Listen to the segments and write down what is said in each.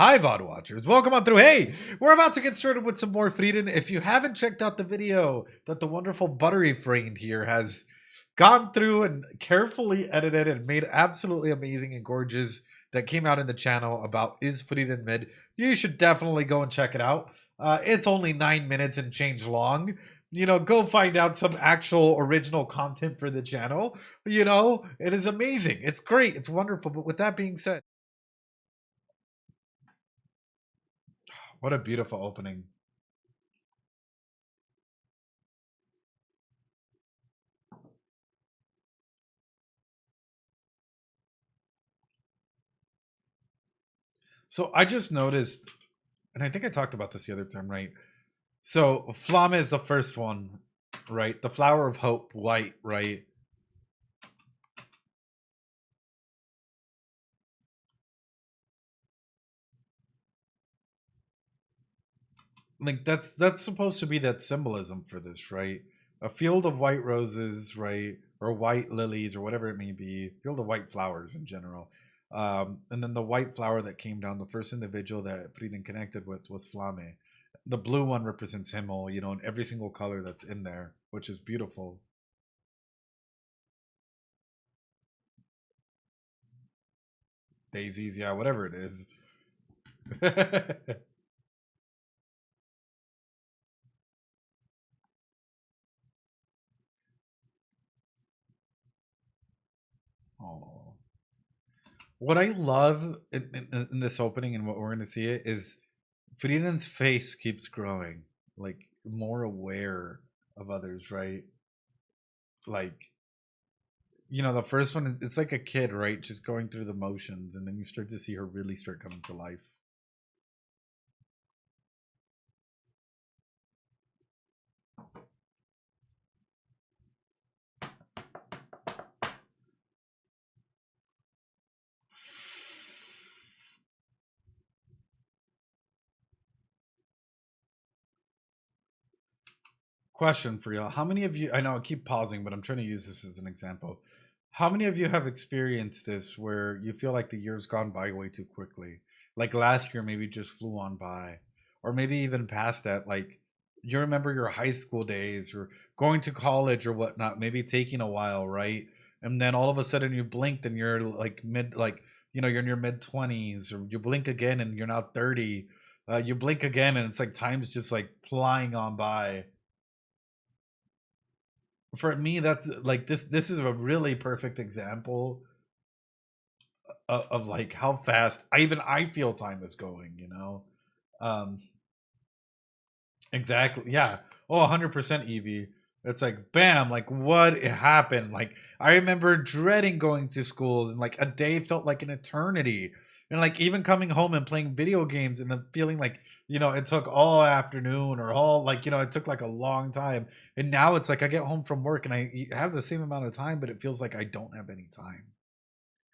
Hi, VOD watchers. Welcome on through. Hey, we're about to get started with some more Frieren. If you haven't checked out the video that the wonderful Buttery Friend here has gone through and carefully edited and made absolutely amazing and gorgeous that came out in the channel about is Frieren mid, you should definitely go and check it out. It's only 9 minutes and change long. Go find out some actual original content for the channel. It is amazing. It's great. It's wonderful. But with that being said, what a beautiful opening. So I just noticed, and I think I talked about this the other time, right? So Flame is the first one, right? The Flower of Hope, white, right? Like that's supposed to be that symbolism for this, right? A field of white roses, right? Or white lilies, or whatever it may be. Field of white flowers in general. And then the white flower that came down, the first individual that Frieden connected with was Flame. The blue one represents Himmel, in every single color that's in there, which is beautiful. Daisies, yeah, whatever it is. Oh. What I love in this opening and what we're going to see it is Frieden's face keeps growing, like more aware of others, right? Like, the first one, it's like a kid, right? Just going through the motions, and then you start to see her really start coming to life. Question for y'all. How many of you, I know I keep pausing, but I'm trying to use this as an example. How many of you have experienced this where you feel like the year's gone by way too quickly? Like last year maybe just flew on by. Or maybe even past that, like you remember your high school days or going to college or whatnot, maybe taking a while, right? And then all of a sudden you blinked and you're like you're in your mid 20s, or you blink again and you're now 30. You blink again and it's like time's just like flying on by. For me, that's like this is a really perfect example of like how fast I feel time is going. um exactly, yeah. Oh, 100% Evie. It's like bam, like what happened. Like I remember dreading going to schools, and like a day felt like an eternity, and like even coming home and playing video games and then feeling like it took all afternoon, or all like it took like a long time. And now it's like I get home from work and I have the same amount of time, but it feels like I don't have any time.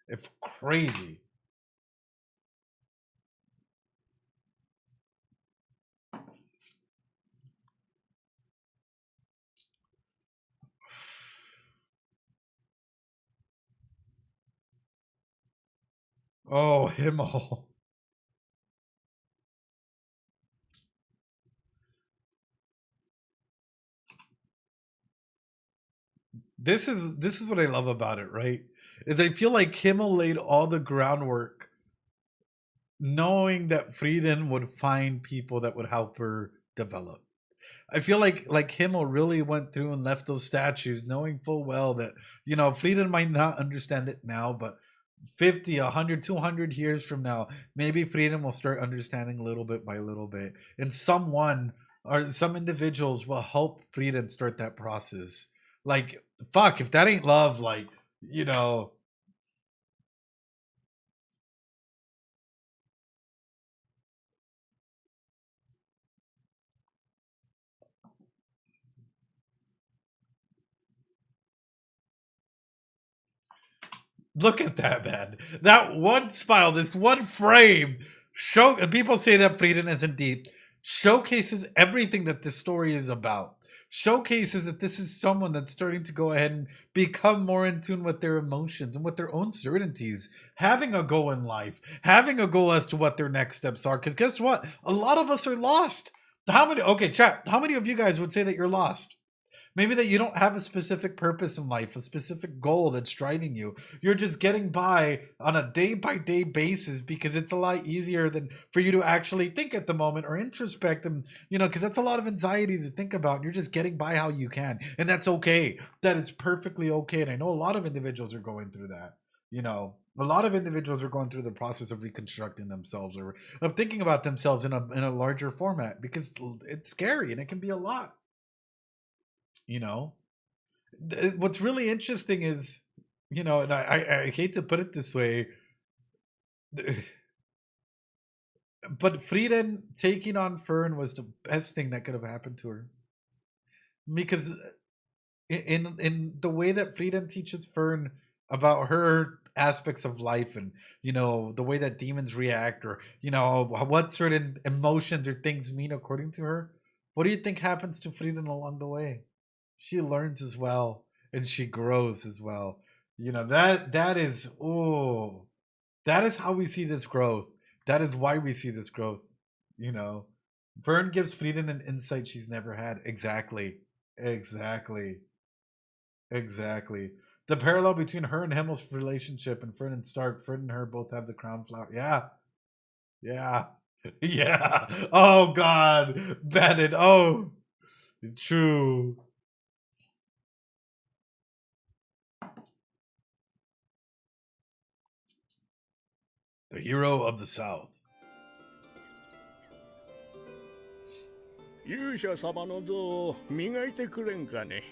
It's crazy. Oh, Himmel. This is what I love about it, right? Is I feel like Himmel laid all the groundwork knowing that Frieden would find people that would help her develop. I feel like Himmel really went through and left those statues knowing full well that, Frieden might not understand it now, but 50, 100, 200 years from now, maybe Frieden will start understanding little bit by little bit. And someone or some individuals will help Frieden start that process. Like, fuck, if that ain't love, like, you know, look at that, man. That one smile, this one frame, and people say that Frieden isn't deep, showcases everything that this story is about. showcases that this is someone that's starting to go ahead and become more in tune with their emotions and with their own certainties, having a goal in life, having a goal as to what their next steps are. Because guess what? A lot of us are lost. Okay, chat, how many of you guys would say that you're lost? Maybe that you don't have a specific purpose in life, a specific goal that's driving you. You're just getting by on a day-by-day basis because it's a lot easier than for you to actually think at the moment or introspect and, because that's a lot of anxiety to think about. And you're just getting by how you can. And that's okay. That is perfectly okay. And I know a lot of individuals are going through that. A lot of individuals are going through the process of reconstructing themselves or of thinking about themselves in a larger format because it's scary and it can be a lot. What's really interesting is, and I hate to put it this way, but Frieren taking on Fern was the best thing that could have happened to her. Because in the way that Frieren teaches Fern about her aspects of life and, the way that demons react or, what certain emotions or things mean according to her, what do you think happens to Frieren along the way? She learns as well and she grows as well. That is how we see this growth. That is why we see this growth. Vern gives Frieden an insight she's never had. Exactly. The parallel between her and Himmel's relationship and Fern and Stark. Fern and her both have the crown flower. Yeah. Oh God, Bennett. Oh, true. The hero of the South. 勇者様の像を磨いてくれんかね。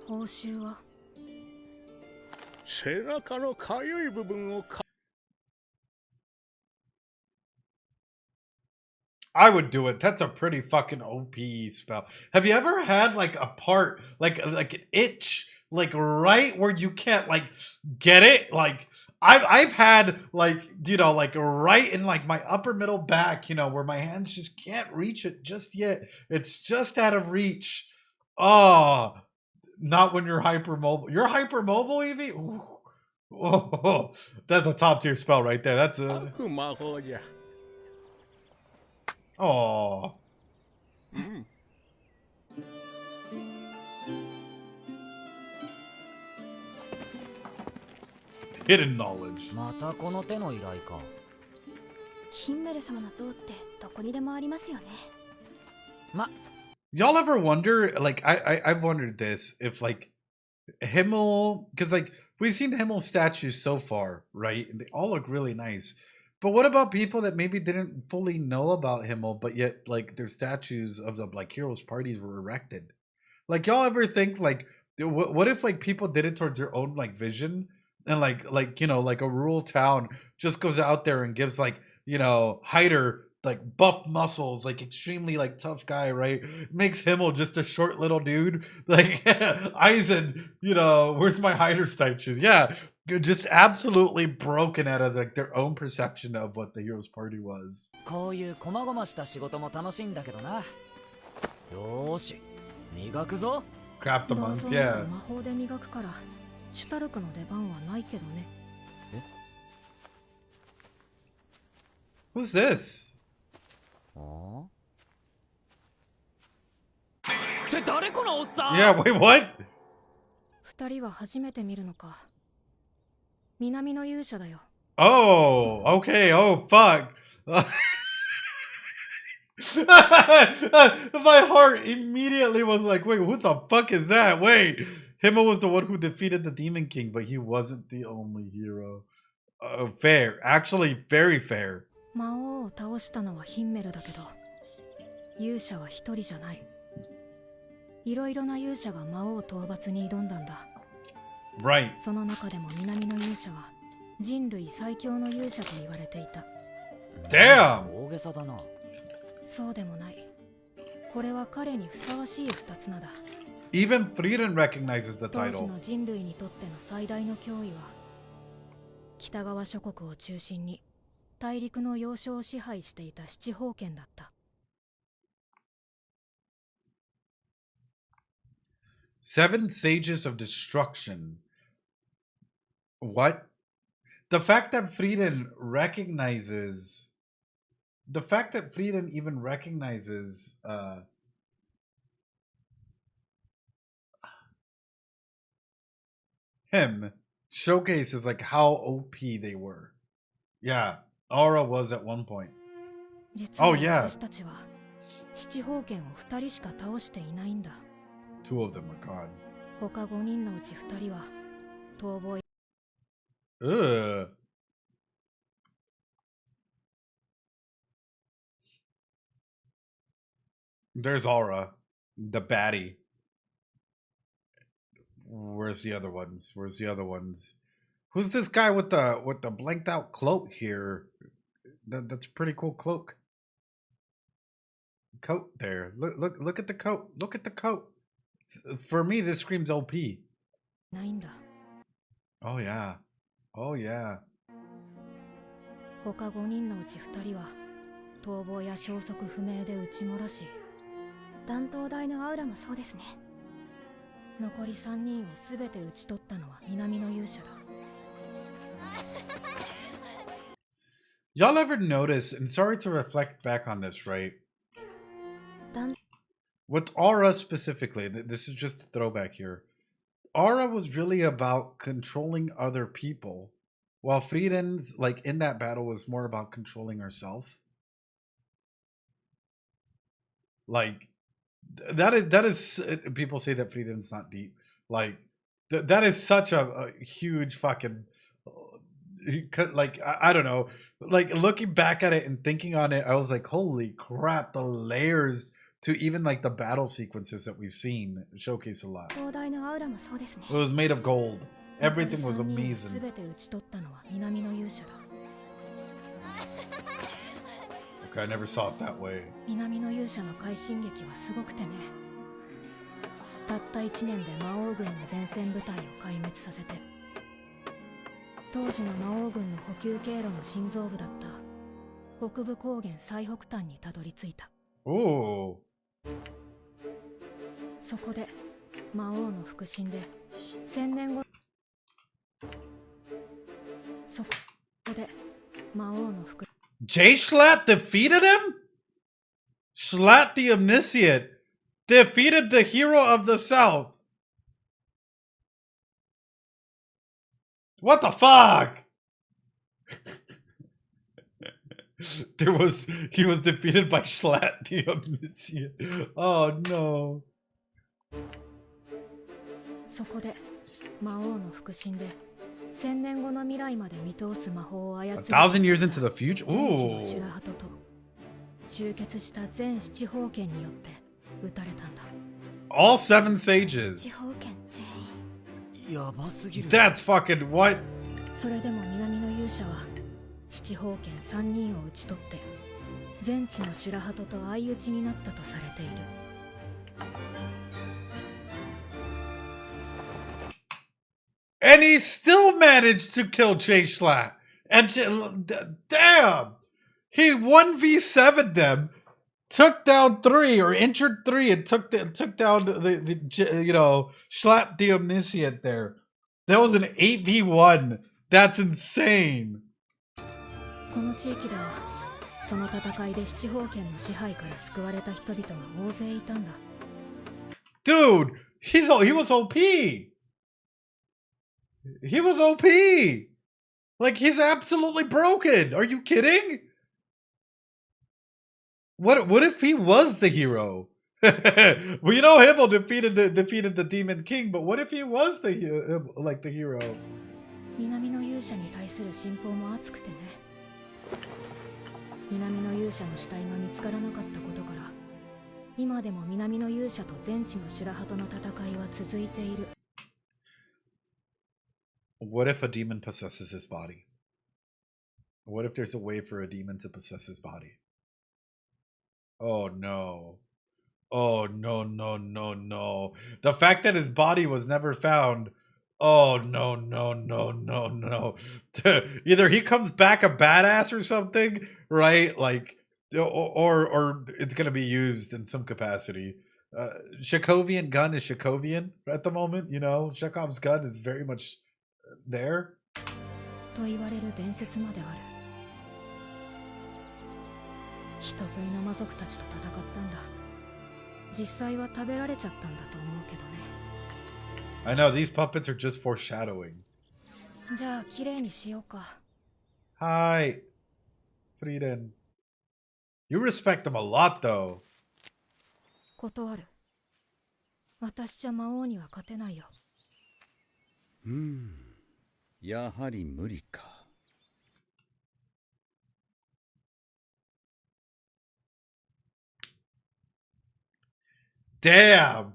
報酬は背中のかゆい部分を I would do it. That's a pretty fucking OP spell. Have you ever had like a part, like an itch, like right where you can't like get it? Like I've had like like right in like my upper middle back, where my hands just can't reach it just yet. It's just out of reach. Oh, not when you're hypermobile. You're hypermobile, Evie? Ooh. Oh, that's a top tier spell right there. That's a oh. Hidden knowledge. またこの手の依頼か。ヒンメル様の像ってどこにでもありますよね。Y'all ever wonder, like I've wondered this, if like Himmel, because like we've seen Himmel statues so far, right? And they all look really nice. But what about people that maybe didn't fully know about Himmel, but yet like their statues of the like heroes parties were erected? Like y'all ever think like what if like people did it towards their own like vision and like like a rural town just goes out there and gives like Hyder like buff muscles, like extremely like tough guy, right? Makes Himmel just a short little dude. Like Eisen, where's my Hyder statues? Yeah, just absolutely broken out of like their own perception of what the heroes party was. こういう細々した仕事も楽しいんだけどな。よーし、磨くぞ。Craft the monks, yeah. 魔法で磨くからシュタルクの出番はないけどね。Who's this? って誰このおっさん Yeah, wait, what? 二人は初めて見るのか。南の勇者だよ。Oh, okay. Oh, fuck. My heart immediately was like, wait, who the fuck is that? Wait, Himmel was the one who defeated the Demon King, but he wasn't the only hero. Fair. Actually, very fair. 魔王を倒したのはヒンメルだけど、勇者は一人じゃない。いろいろな勇者が魔王討伐に挑んだんだ。Right. その中でも南の勇者は人類最強の勇者と言われていた。Damn! 大げさだな。そうでもない。これは彼にふさわしい二つ名だ。Even Frieren recognizes the 当時 title. の人類にとっての最大の脅威は、北側諸国を中心に大陸の要所を支配していた七宝剣だった。7 sages of destruction. What? The fact that Frieren recognizes. The fact that Frieren even recognizes. Him showcases like how OP they were. Yeah, Aura was at one point. 実は Oh, yeah. 私たちは七宝剣を2人しか倒していないんだ。 2 of them are gone. 他5人のうち2人は逃亡。 Ugh. There's Aura, the baddie. Where's the other ones? Where's the other ones? Who's this guy with the blanked out cloak here? That's a pretty cool cloak. Coat there. Look at the coat. Look at the coat. For me, this screams OP. ないんだ。 Oh yeah. Oh yeah. 他5人のうち2人は逃亡や消息不明で撃ち漏らし、断頭台のアウラもそうですね。残り3人を全て討ち取ったのは南の勇者だ。 Y'all ever notice, and sorry to reflect back on this, right? 断 With Aura specifically, this is just a throwback here. Aura was really about controlling other people, while Frieren's, like, in that battle was more about controlling herself. Like, that is people say that Frieren's not deep. Like, that is such a huge fucking, like, I don't know. Like, looking back at it and thinking on it, I was like, holy crap, the layers to even like the battle sequences that we've seen showcase a lot. 頭台のアウラもそうですね。 It was made of gold. 残り Everything was 3人を amazing. 全て討ち取ったのは南の勇者だ。 Okay, I never saw it that way. 南の勇者の快進撃はすごくてね。たった1年で魔王軍の前線部隊を壊滅させて、当時の魔王軍の補給経路の心臓部だった北部高原最北端にたどり着いた。 Ooh. そこで魔王の腹心で1000年後、そこで魔王の腹 J Schlatt defeated him? Schlatt the Omniscient defeated the hero of the South. What the fuck? He was defeated by Schlatt the Omniscient. Oh no. そこで魔王の腹心で1000年後の未来まで見通す魔法を操る 1,000 years into the future? 全知の修 Ooh. 羅鳩と集結した全七宝剣によって撃たれたんだ。 All 7 sages. 七宝剣全員。やばすぎる。 That's fucking what? それでも南の勇者は七宝剣3人を討ち取って全知の修羅鳩と相打ちになったとされている。 And he still managed to kill J Schlatt. And damn, he 1v7'd them, took down 3 or injured 3, and took down the you know, Schlatt the Omniscient there. That was an 8v1. That's insane. この地域ではその戦いで七宝剣の支配から救われた人々が大勢いたんだ。 Dude, he was OP. He was OP. Like, he's absolutely broken. Are you kidding? What if he was the hero? We know Himmel defeated the Demon King, but what if he was the hero? 南の勇者に対する信仰も熱くてね。南の勇者の死体が見つからなかったことから、今でも南の勇者と全知の修羅鳩の戦いは続いている。 What if a demon possesses his body? What if there's a way for a demon to possess his body? Oh no. Oh no, no, no, no. The fact that his body was never found. Oh no, no, no, no, no. Either he comes back a badass or something, right? Like, or it's gonna be used in some capacity. Chekhovian gun is Chekhovian at the moment, you know. Chekhov's gun is very much there. と言われる伝説まである。人食いの魔族たちと戦ったんだ。実際は食べられちゃったんだと思うけどね。I know, these puppets are just foreshadowing. じゃあ綺麗にしようか。Hi, Frieren. You respect them a lot, though. 断る。私じゃ魔王には勝てないよ。やはり無理か。Damn.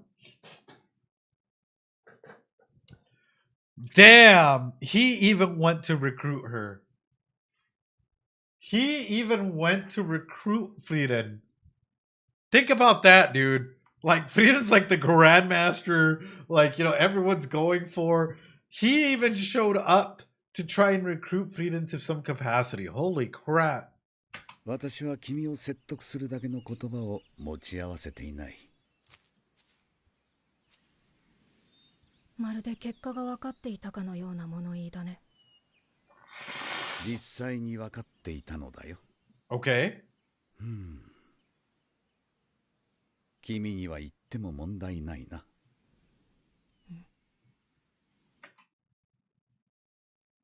Damn. He even went to recruit her. He even went to recruit Frieren. Think about that, dude. Like, Frieren's like the grandmaster, like, you know, everyone's going for. He even showed up to try and recruit Frieren to some capacity. Holy crap. 私は君を説得するだけの言葉を持ち合わせていない。まるで結果が分かっていたかのような物言いだね。実際に分かっていたのだよ。Okay. 君には言っても問題ないな。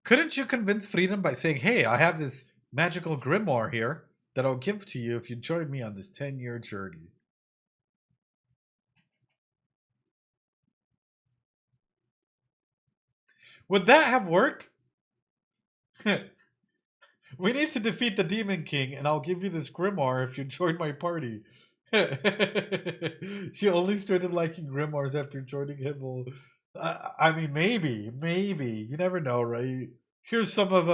Couldn't you convince Frieren by saying, hey, I have this magical grimoire here that I'll give to you if you join me on this 10-year journey? Would that have worked? We need to defeat the Demon King, and I'll give you this grimoire if you join my party. She only started liking grimoires after joining him. Well, I mean, maybe. You never know, right? Here's some of,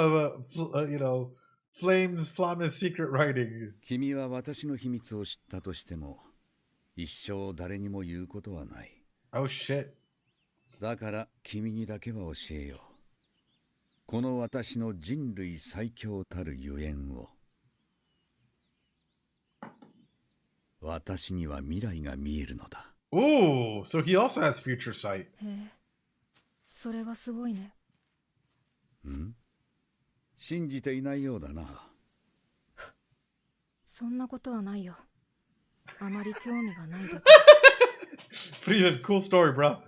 you know, Flame's secret writing. 君は私の秘密を知ったとしても、一生誰にも言うことはない。Oh, shit. だから君にだけは教えよう。この私の人類最強たるゆえんを。私には未来が見えるのだ。Ooh, so he also has future sight. へえ、それはすごいね。信じていないようだな。そんなことはないよ。あまり興味がないだけ。Frieren, cool story, bro.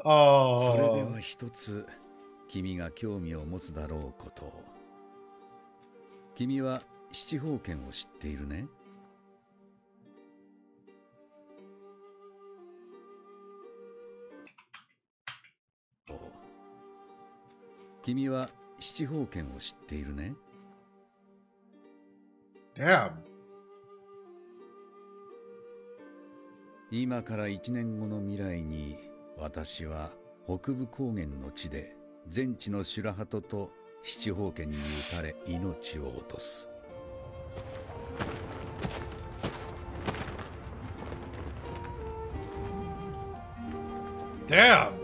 Oh. それでは一つ君が興味を持つだろうことを。君は七宝剣を知っているね。君は七宝剣を知っているね。Damn. 今から1年後の未来に私は北部高原の地で全地の修羅ハトと七宝剣に打たれ命を落とす。Damn.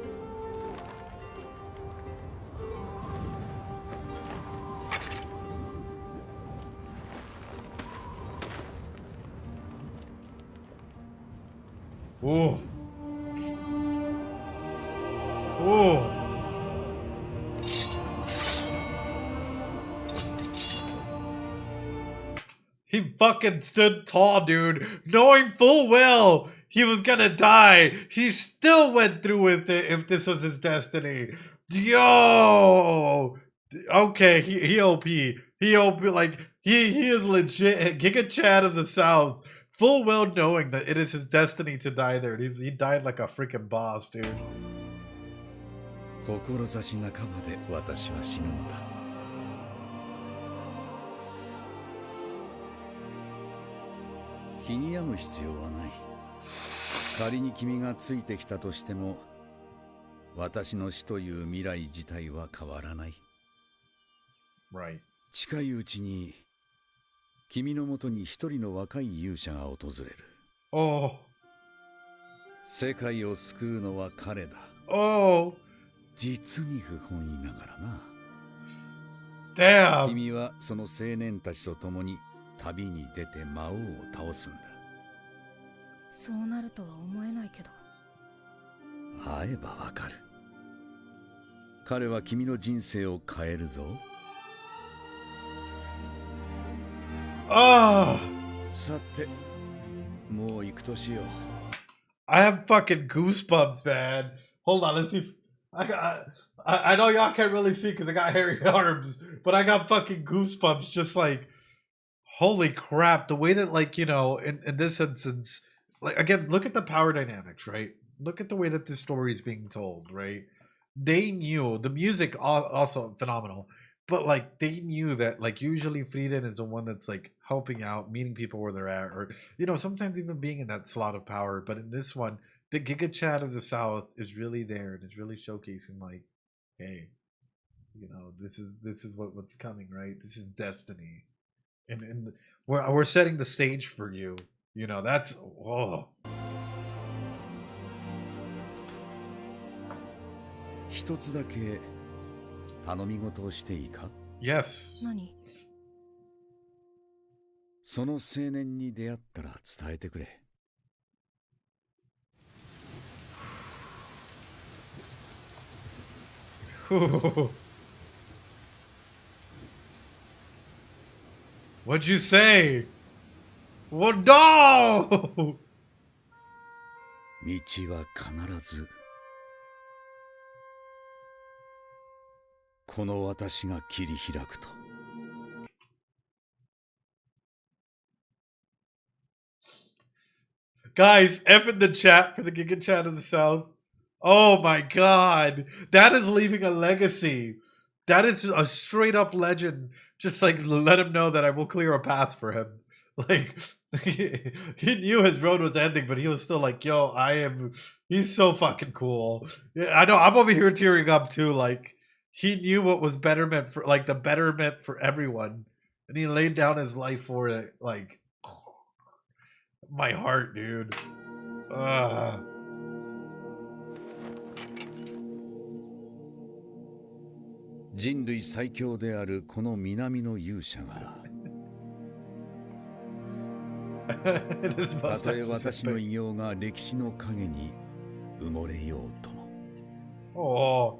Ooh. Ooh. He fucking stood tall, dude, knowing full well he was gonna die. He still went through with it if this was his destiny. Yo. Okay, he OP. He OP, like, he is legit. GigaChad of the South. Full well knowing that it is his destiny to die there. He died like a freaking boss, dude. 志半ばで私は死ぬのだ。気に病む必要はない。仮に君がついてきたとしても、私の死という未来自体は変わらない。Right. 近いうちに君のもとに一人の若い勇者が訪れる。Oh. 世界を救うのは彼だ。Oh. 実に不本意ながらな。Damn. 君はその青年たちと共に旅に出て魔王を倒すんだ。そうなるとは思えないけど。会えばわかる。彼は君の人生を変えるぞ。Ah, さて、もう行くとしよう。I have fucking goosebumps, man. Hold on, let's see. I know y'all can't really see because I got hairy arms, but I got fucking goosebumps. Just like, holy crap, the way that, like, you know, in this instance, like, again, look at the power dynamics, right? Look at the way that this story is being told, right? They knew the music also phenomenal, but like they knew that like usually Frieren is the one that's like helping out, meeting people where they're at, or you know sometimes even being in that slot of power. But in this one, the GigaChad of the South is really there and is really showcasing like, hey, you know this is what's coming, right? This is destiny, and we're setting the stage for you. You know that's oh. 一つだけ頼み事をしていいか？ Yes. 何？その青年に出会ったら伝えてくれ。What'd you say? Well, no! 道は必ずこの私が切り開くと。Guys, F in the chat for the GigaChad of the South. Oh my god. That is leaving a legacy. That is a straight up legend. Just like let him know that I will clear a path for him. Like he knew his road was ending, but he was still like, yo, he's so fucking cool. Yeah, I know, I'm over here tearing up too. Like he knew what was betterment for like the betterment for everyone. And he laid down his life for it. Like my heart, dude.「人類最強であるこの南の勇者がたとえ私の偉業が歴史の陰に埋もれようとも。」Oh.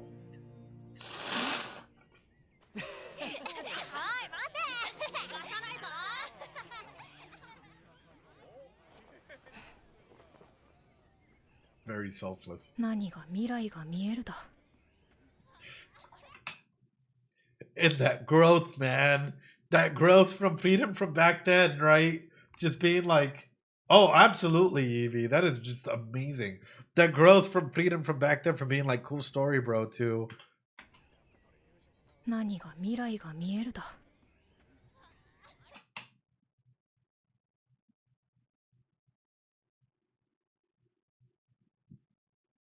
Very selfless. 何が未来が見えるだ。And that growth, man. That growth from freedom from back then, right? Just being like, oh, absolutely, Evie. That is just amazing. That growth from freedom from back then, from being like, cool story, bro, to 何が未来が見えるだ。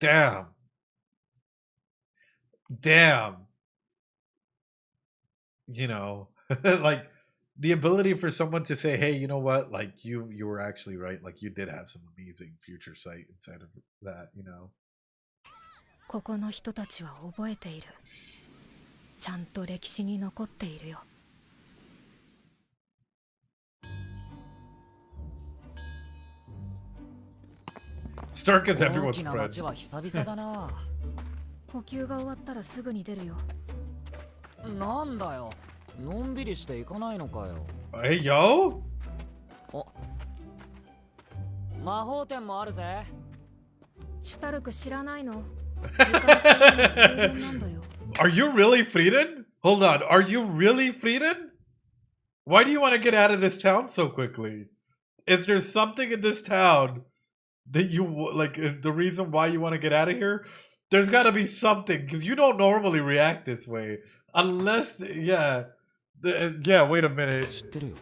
damn. Damn. You know, like the ability for someone to say, hey, you know what? Like you were actually right. Like you did have some amazing future sight inside of that, you know. ここの人たちは覚えている。ちゃんと歴史に残っているよ。Stark is 大 everyone's きな friend. 町は久々だな。補給が終わったらすぐに出るよ。なんだよ、のんびりしていかないのかよ。Hey, yo? お、魔法店もあるぜ。シュタルク知らないの？時間っていうのは永遠なんだよ。Are you really Frieden? Hold on. Are you really Frieden? Why do you want to get out of this town so quickly? Is there something in this town that you like? The reason why you want to get out of here? There's got to be something because you don't normally react this way, unless yeah, yeah. Wait a minute. 知ってるよ。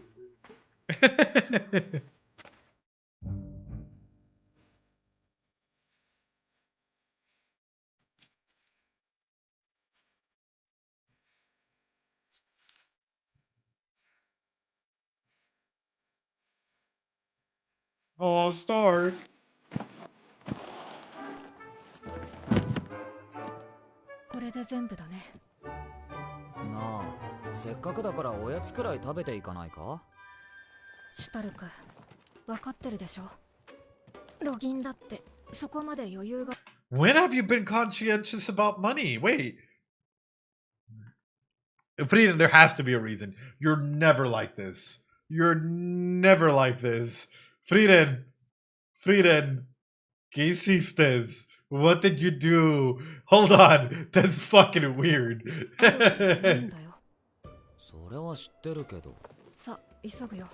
Oh, Stark. これで全部だね。なあ、せっかくだからおやつくらい食べていかないか？シュタルク、分かってるでしょ。ロギンだってそこまで余裕が。 When have you been conscientious about money? Wait. Frieren, there has to be a reason. You're never like this. You're never like this. Frieren. Frieren. ¿Qué hiciste? What did you do? Hold on. That's fucking weird. なんだよ。それは知ってるけど。さ、急ぐよ。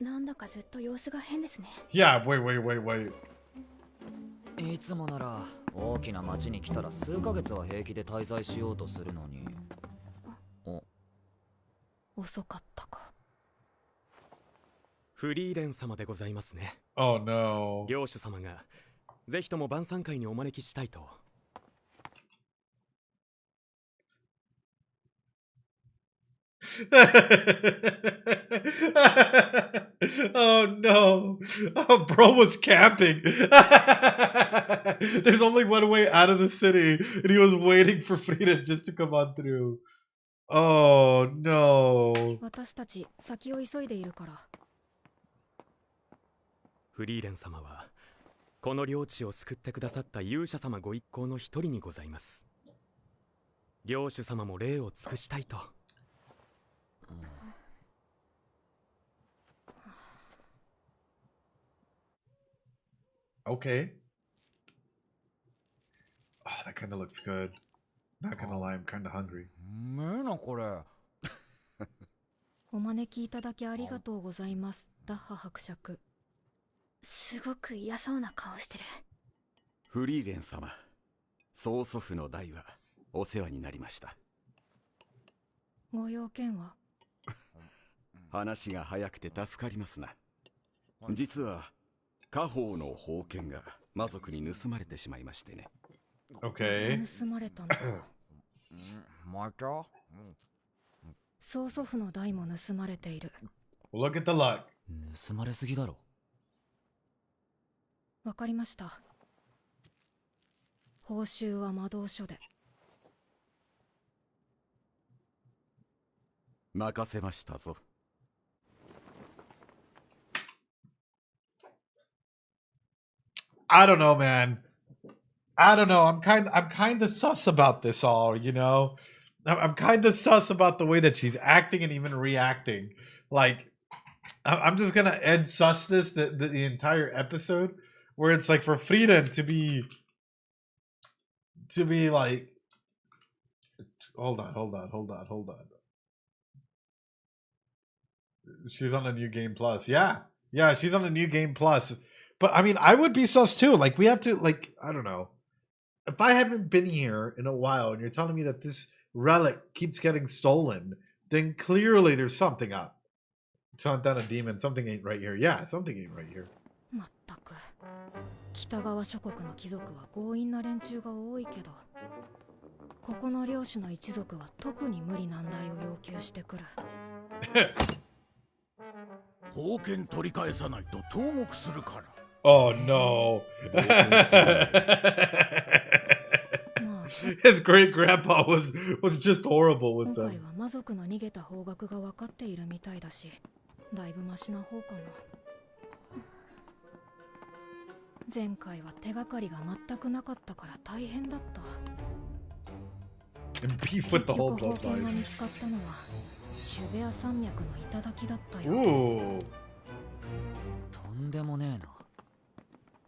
なんだかずっと様子が変ですね。Yeah, wait. いつもなら大きな町に来たら数ヶ月は平気で滞在しようとするのに。遅かったか。フリーレン様でございますね。 Oh no. 領主様がぜひとも晩餐会にお招きしたいと。Oh no. Oh, bro was camping. There's only one way out of the city, and he was waiting for Frieren just to come on through. Oh no. 私たち先を急いでいるから。フリーレン様はこの領地を救ってくださった勇者様ご一行の一人にございます。領主様も礼を尽くしたいと。Okay. Oh, that kind of looks good. Not gonna lie, I'm kind of hungry. めえなこれ。お招きいただきありがとうございます。ダッハ伯爵。すごく嫌そうな顔してる。フリーレン様、曽祖父の代はお世話になりました。ご用件は？話が早くて助かりますな。実は家宝の宝剣が魔族に盗まれてしまいましてね。Okay. 盗まれたんだ。また？曽祖父の代も盗まれている。Look at the luck. 盗まれすぎだろ。わかりました。報酬は魔導書で。任せましたぞ。I don't know, man. I don't know. I'm kind of sus about this all, you know? I'm kind of sus about the way that she's acting and even reacting. Like, I'm just gonna end sus this the entire episode, where it's like for Frieren to be like, hold on. She's on a new game plus. Yeah, she's on a new game plus. But I mean, I would be sus too. Like, we have to, like, I don't know. If I haven't been here in a while and you're telling me that this relic keeps getting stolen, then clearly there's something up. To hunt down a demon, something ain't right here. Yeah, something ain't right here. まったく。北側諸国の貴族は強引な連中が多いけど、ここの領主の一族は特に無理難題を要求してくる。宝剣取り返さないと投獄するから。Oh no. まあ、His great grandpa was just horrible with 今回 them. は魔族の逃げた方角が分かっているみたいだし、だいぶマシな方かな。前回は手がかりが全くなかったから大変だった。And beef 結 with the 局 whole 宝剣が bloodline. 見つかったのはシュベア山脈の頂だったよ。 Ooh. とんでもねえな。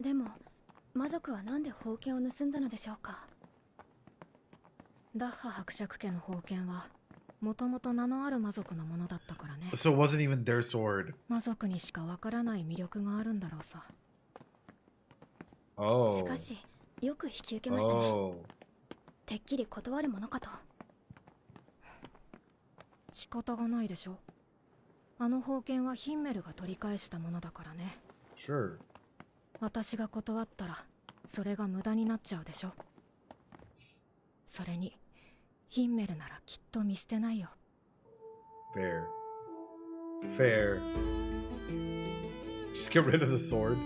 でも魔族はなんで宝剣を盗んだのでしょうか。ダッハ伯爵家の宝剣はもともと名のある魔族のものだったからね。 So it wasn't even their sword. 魔族にしかわからない魅力があるんだろうさ。Oh. しかしよく引き受けましたね。 Oh. てっきり断るものかと。仕方がないでしょ。あの宝剣はヒンメルが取り返したものだからね。 Sure. 私が断ったらそれが無駄になっちゃうでしょ。それにヒンメルならきっと見捨てないよ。 Fair. Fair. Just get rid of the sword.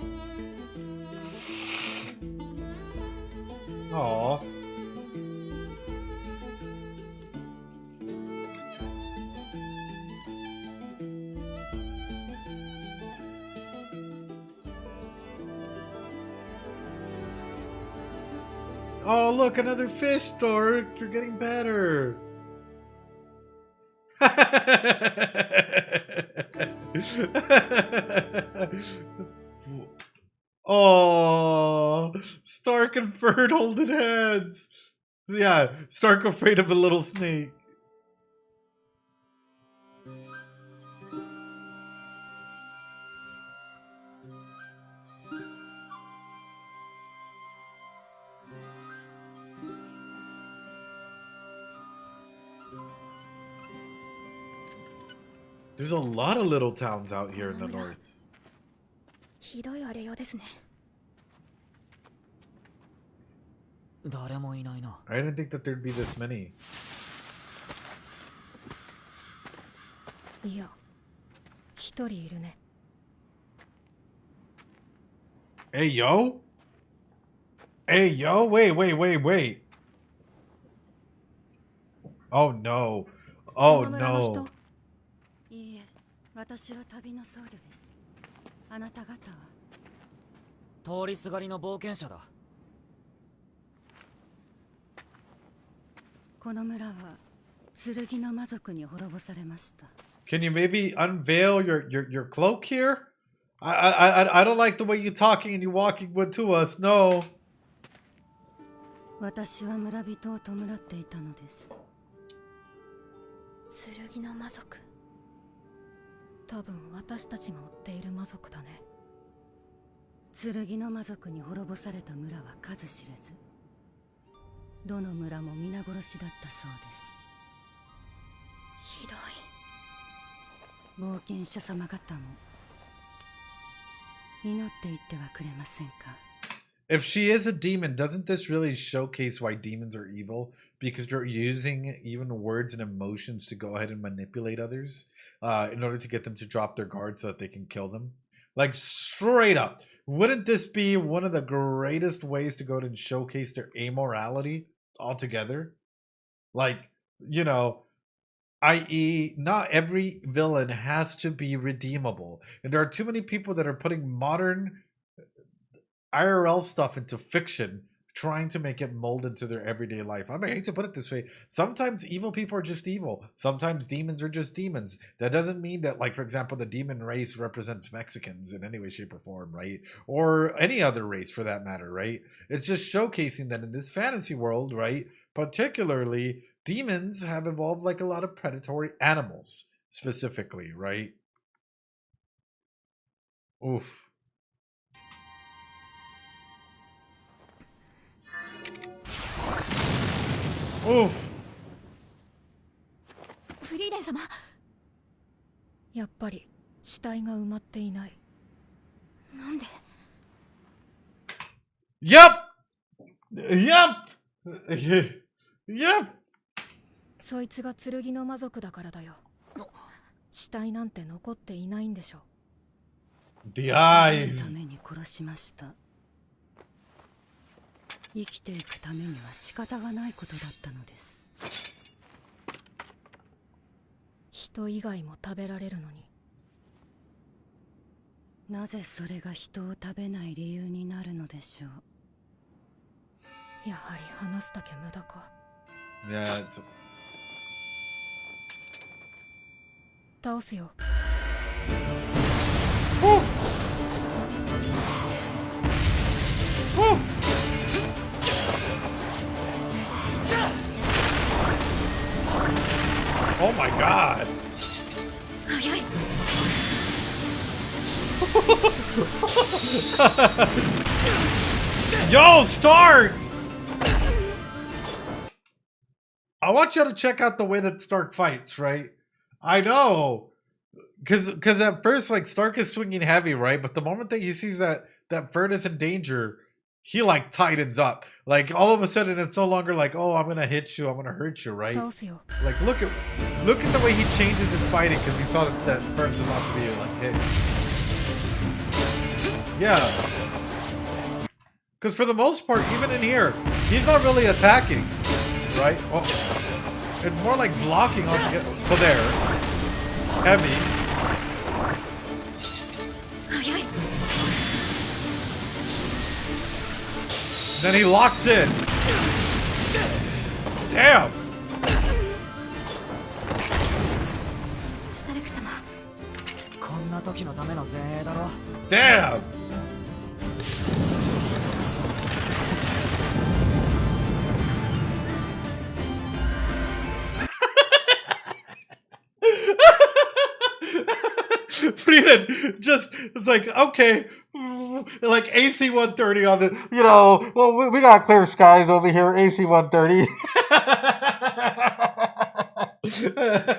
Aw. Oh, look, another fish, Stork. You're getting better. Oh, Stark and Ferd holding hands. Yeah, Stark afraid of a little snake. There's a lot of little towns out here in the north. ひどい荒れようですね。誰もいないな。 I didn't think that there'd be this many. いや、一人いるね。 Hey, yo? Hey, yo? Wait. Oh, no. Oh, この村の no. 人。いいえ、私は旅の僧侶です。あなた方は通りすがりの冒険者だ。この村は剣の魔族に滅ぼされました。 Can you maybe unveil your cloak here? I don't like the way you're talking and you're walking to us. No. 私は村人を弔っていたのです。剣の魔族。多分私たちが追っている魔族だね。剣の魔族に滅ぼされた村は数知れず、どの村も皆殺しだったそうです。ひどい。冒険者様方も祈っていってはくれませんか。 If she is a demon, doesn't this really showcase why demons are evil? Because you're using even words and emotions to go ahead and manipulate others in order to get them to drop their guard so that they can kill them. Like, straight up. Wouldn't this be one of the greatest ways to go ahead and showcase their amorality altogether? Like, you know, i.e., not every villain has to be redeemable. And there are too many people that are putting modern IRL stuff into fiction, trying to make it mold into their everyday life. I mean, I hate to put it this way. Sometimes evil people are just evil. Sometimes demons are just demons. That doesn't mean that, like, for example, the demon race represents Mexicans in any way, shape, or form, right? Or any other race for that matter, right? It's just showcasing that in this fantasy world, right? Particularly, demons have evolved like a lot of predatory animals, specifically, right? Oof. Oof. フリーレン様。やっぱり死体が埋まっていない。なんで？ Yep. Yep. そいつが剣の魔族だからだよ。死体なんて残っていないんでしょ。 The た eyes. めに殺しました。生きていくためには仕方がないことだったのです。人以外も食べられるのに。なぜそれが人を食べない理由になるのでしょう。やはり話すだけ無駄か。 Yeah. It's... 倒すよ。 Woo! Woo! Oh my god! 早い。 Yo, Stark! I want you to check out the way that Stark fights, right? I know. Because at first, like, Stark is swinging heavy, right? But the moment that he sees that Ferd is in danger, he, like, tightens up. Like, all of a sudden, it's no longer like, oh, I'm going to hit you, I'm going to hurt you, right? 倒すよ。 Like, look at the way he changes his fighting because he saw that Ferd's about to be, like, hit. Yeah. Because for the most part, even in here, he's not really attacking, right? Well, it's more like blocking altogether. So there. Heavy. 早い。 Then he locks in. Damn! シュタルク様、こんな時のための前衛だろ。 Damn! Frieren just, it's like, okay, like AC 130 on the, you know, well, we got clear skies over here, AC 130.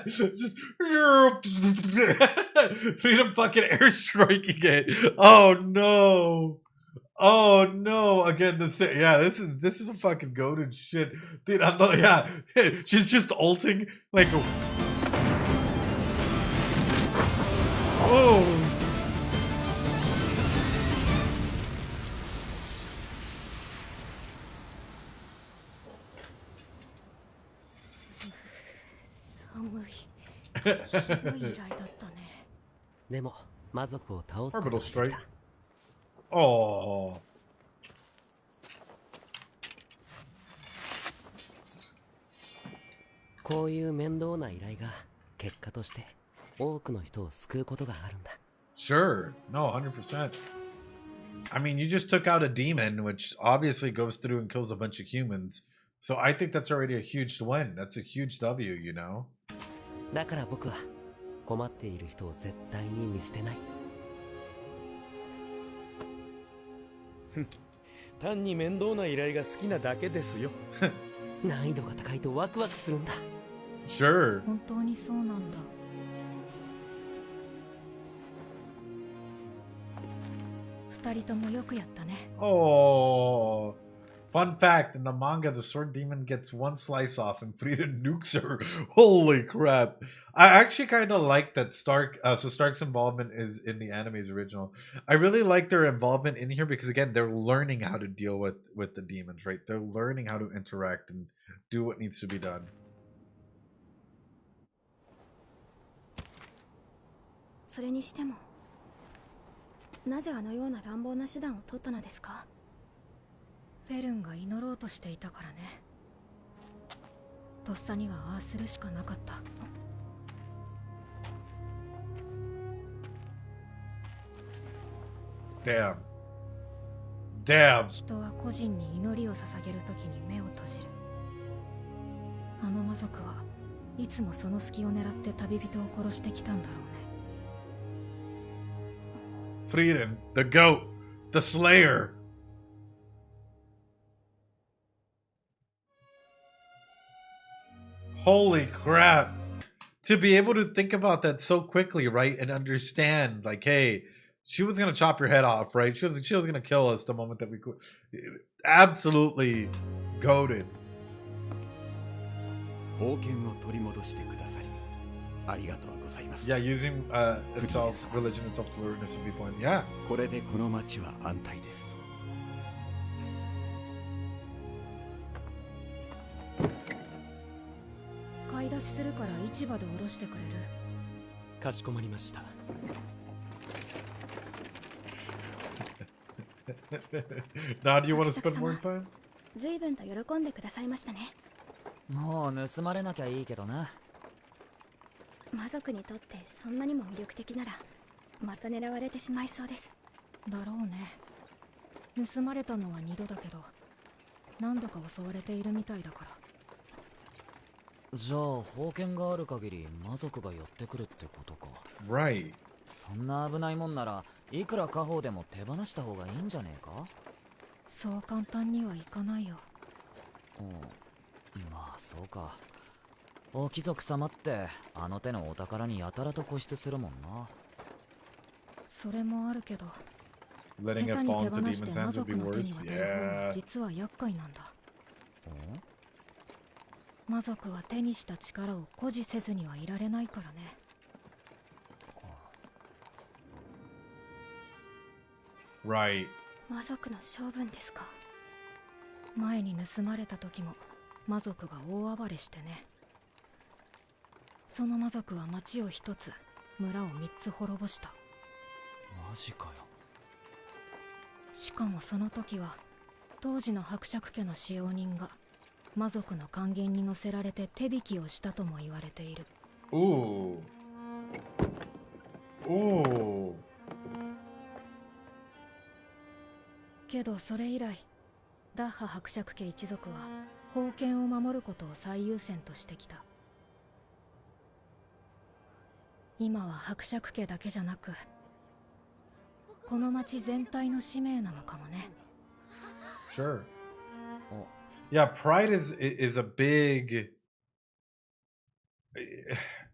Just Freedom fucking airstriking it. Oh no. Oh no! Again, this is a fucking goated shit, dude. I'm not, yeah, she's just ulting like, oh. Orbital strike. Oh. こういう面倒な依頼が結果として多くの人を救うことがあるんだ。 Sure. No, 100%. I mean, you just took out a demon, which obviously goes through and kills a bunch of humans. So I think that's already a huge win. That's a huge W, you know? だから僕は困っている人を絶対に見捨てない。単に面倒な依頼が好きなだけですよ。難易度が高いとワクワクするんだ。 Sure. 本当にそうなんだ。二人ともよくやったね。 Oh. Fun fact, in the manga, the sword demon gets one slice off and Frida nukes her. Holy crap. I actually kind of like that Stark's involvement is in the anime's original. I really like their involvement in here because, again, they're learning how to deal with the demons, right? They're learning how to interact and do what needs to be done. それにしても、なぜあのような乱暴な手段を取ったのですか？フェルンが祈ろうとしていたからね。とっさにはああするしかなかった。Damn. Damn. 人は個人に祈りを捧げるときに目を閉じる。あの魔族はいつもその隙を狙って旅人を殺してきたんだろうね。 Frieren, the goat, the slayer. Holy crap. To be able to think about that so quickly, right? And understand, like, hey, she was going to chop your head off, right? She was going to kill us the moment that we could. Absolutely goated. 宝剣を取り戻してくださりありがとうございます。 Yeah, using religion itself to learn this viewpoint. Yeah. これでこの町は安泰です。買い出しするから市場でおろしてくれる？かしこまりました。Now, do you want to spend more time? 随分と喜んでくださいましたね。もう盗まれなきゃいいけどな。魔族にとってそんなにも魅力的ならまた狙われてしまいそうです。だろうね。盗まれたのは2度だけど何度か襲われているみたいだから。じゃあ宝剣がある限り魔族が寄ってくるってことか。 Right. そんな危ないもんならいくら家宝でも手放した方がいいんじゃねえか？そう簡単にはいかないよ。まあそうか。お貴族様ってあの手のお宝にやたらと固執するもんな。それもあるけど、下 Letting 手 it に fall 手 into 放して demon 魔 hands would 族 be の手に worse. 渡る方が Yeah. 実は厄介なんだ。魔族は手にした力を誇示せずにはいられないからね。Right. 魔族の性分ですか？前に盗まれた時も魔族が大暴れしてね。その魔族は町を一つ、村を3つ滅ぼした。マジかよ。しかもその時は当時の伯爵家の使用人が魔族の還元に乗せられて手引きをしたとも言われている。Ooh. Ooh. けどそれ以来、ダッハ伯爵家一族は封建を守ることを最優先としてきた。今は伯爵家だけじゃなく、この町全体の使命なのかもね。Sure. Yeah, pride is a big.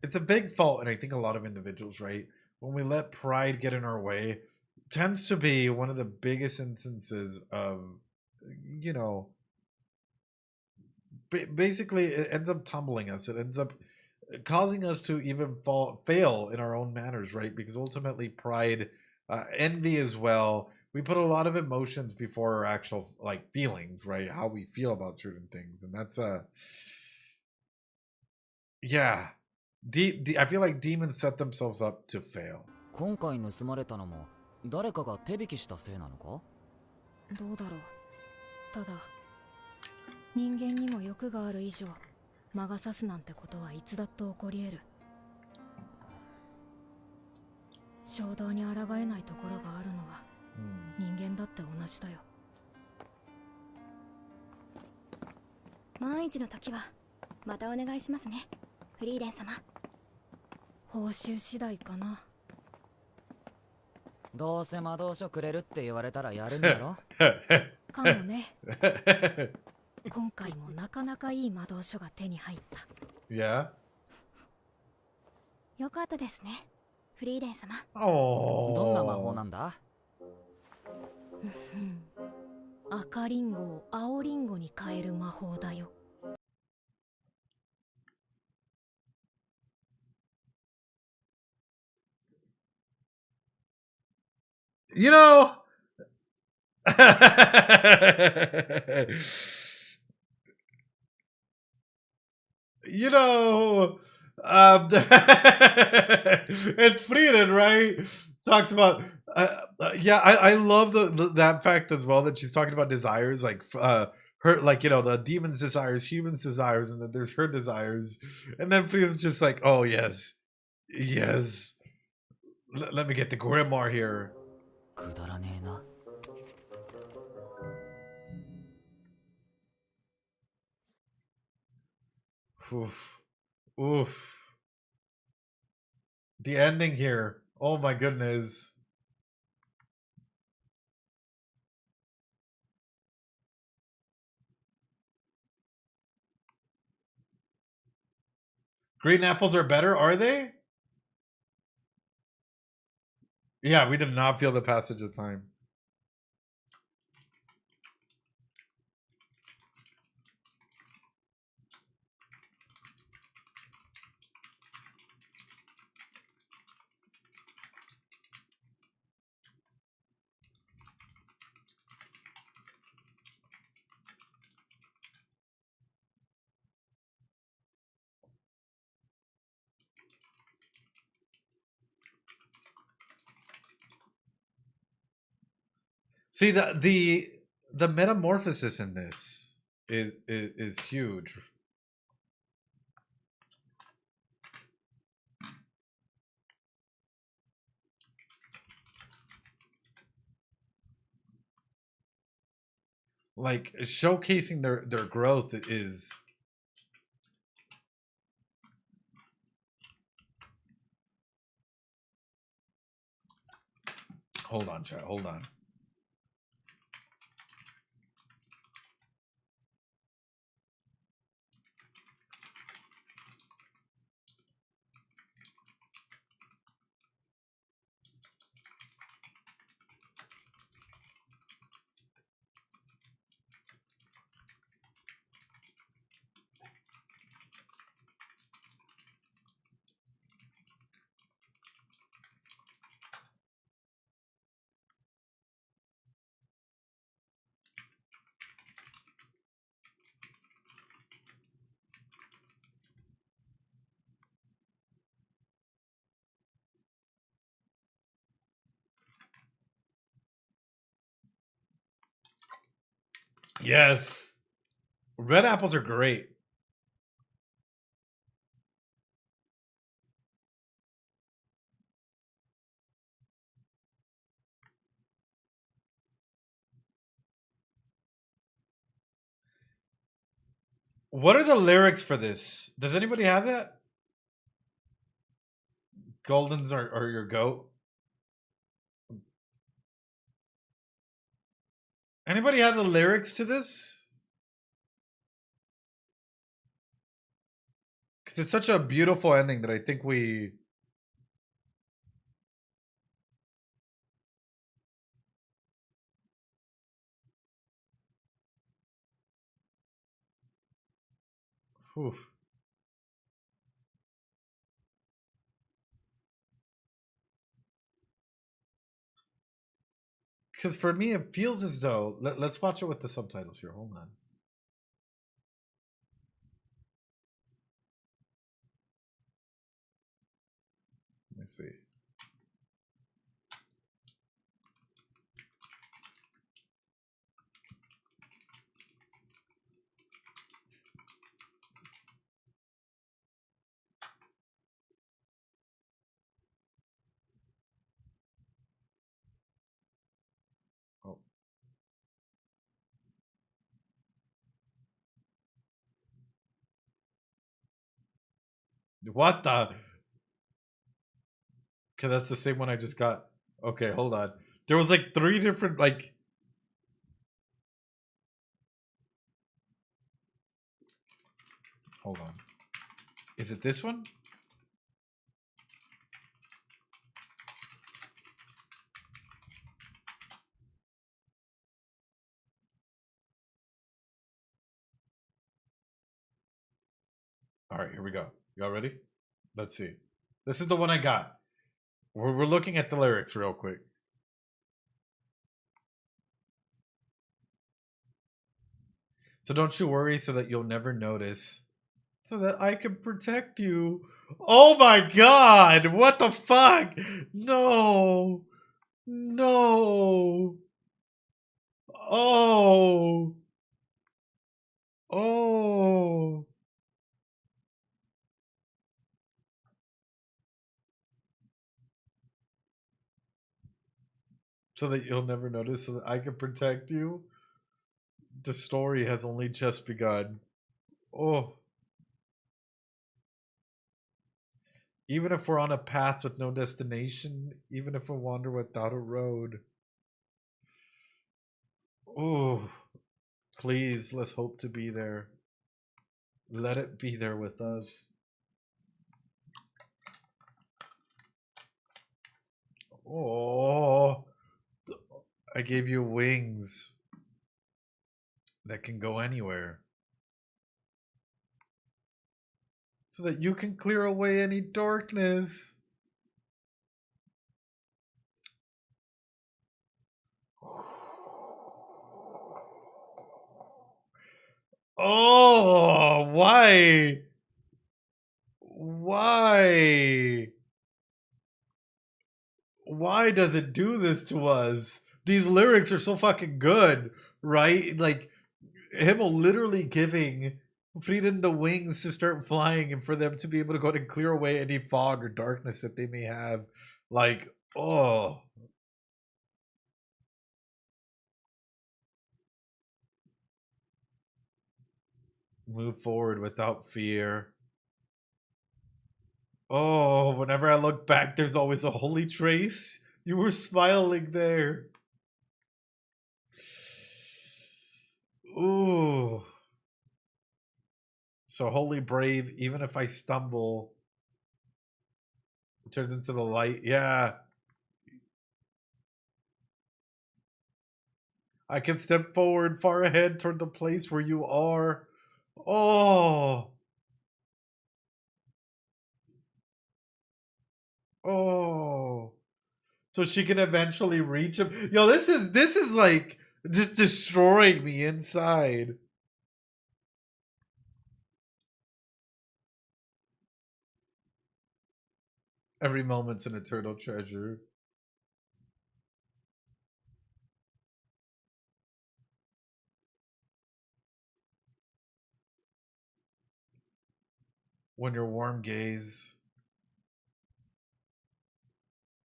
It's a big fault, and I think a lot of individuals, right? When we let pride get in our way, tends to be one of the biggest instances of, you know, basically it ends up tumbling us. It ends up causing us to even fail in our own manners, right? Because ultimately pride, envy as well, we put a lot of emotions before our actual like feelings, right? How we feel about certain things. And that's yeah. I feel like demons set themselves up to fail. 今回盗まれたのも誰かが手引きしたせいなのか？どうだろう。ただ人間にも欲がある以上、魔が差すなんてことはいつだって起こり得る。衝動に抗えないところがあるのは、人間だって同じだよ。万一の時はまたお願いしますね、フリーレン様。報酬次第かな。どうせ魔導書くれるって言われたらやるんだろ？かもね。今回もなかなかいい魔導書が手に入った。Yeah? よかったですね、フリーレン様。どんな魔法なんだ？赤リンゴを青リンゴに変える魔法だよ。You know, you know, it's Frieren, right? Talks about, yeah, I love that fact as well that she's talking about desires, like her, like, you know, the demon's desires, human's desires, and then there's her desires, and then Frieren's just like, oh yes, yes, let me get the grimoire here. くだらねえな。Oof. Oof. The ending here. Oh my goodness. Green apples are better, are they? Yeah, we did not feel the passage of time. See, the metamorphosis in this is huge. Like showcasing their growth is. Hold on, chat. Hold on. Yes. Red apples are great. What are the lyrics for this? Does anybody have that? Goldens are your goat. Anybody have the lyrics to this? Because it's such a beautiful ending that I think we... Whew. Because for me, it feels as though... Let's watch it with the subtitles here. Hold on. Let me see. Oh. What the? Okay, that's the same one I just got. Okay, hold on. There was like 3 different, like... Hold on. Is it this one? All right, here we go. Y'all ready? Let's see. This is the one I got. We're looking at the lyrics real quick. So don't you worry so that you'll never notice. So that I can protect you. Oh my god! What the fuck? No. No. Oh. Oh. So that you'll never notice, so that I can protect you. The story has only just begun. Oh. Even if we're on a path with no destination, even if we wander without a road. Oh. Please, let's hope to be there. Let it be there with us. Oh. I gave you wings that can go anywhere. So that you can clear away any darkness. Oh, why? Why? Why does it do this to us? These lyrics are so fucking good, right? Like, him literally giving Frieren the wings to start flying and for them to be able to go and clear away any fog or darkness that they may have. Like, oh. Move forward without fear. Oh, whenever I look back, there's always a holy trace. You were smiling there. Ooh. So holy brave, even if I stumble, it turns into the light. Yeah. I can step forward far ahead toward the place where you are. Oh. Oh. So she can eventually reach him. Yo, this is like just destroying me inside. Every moment's an eternal treasure. when your warm gaze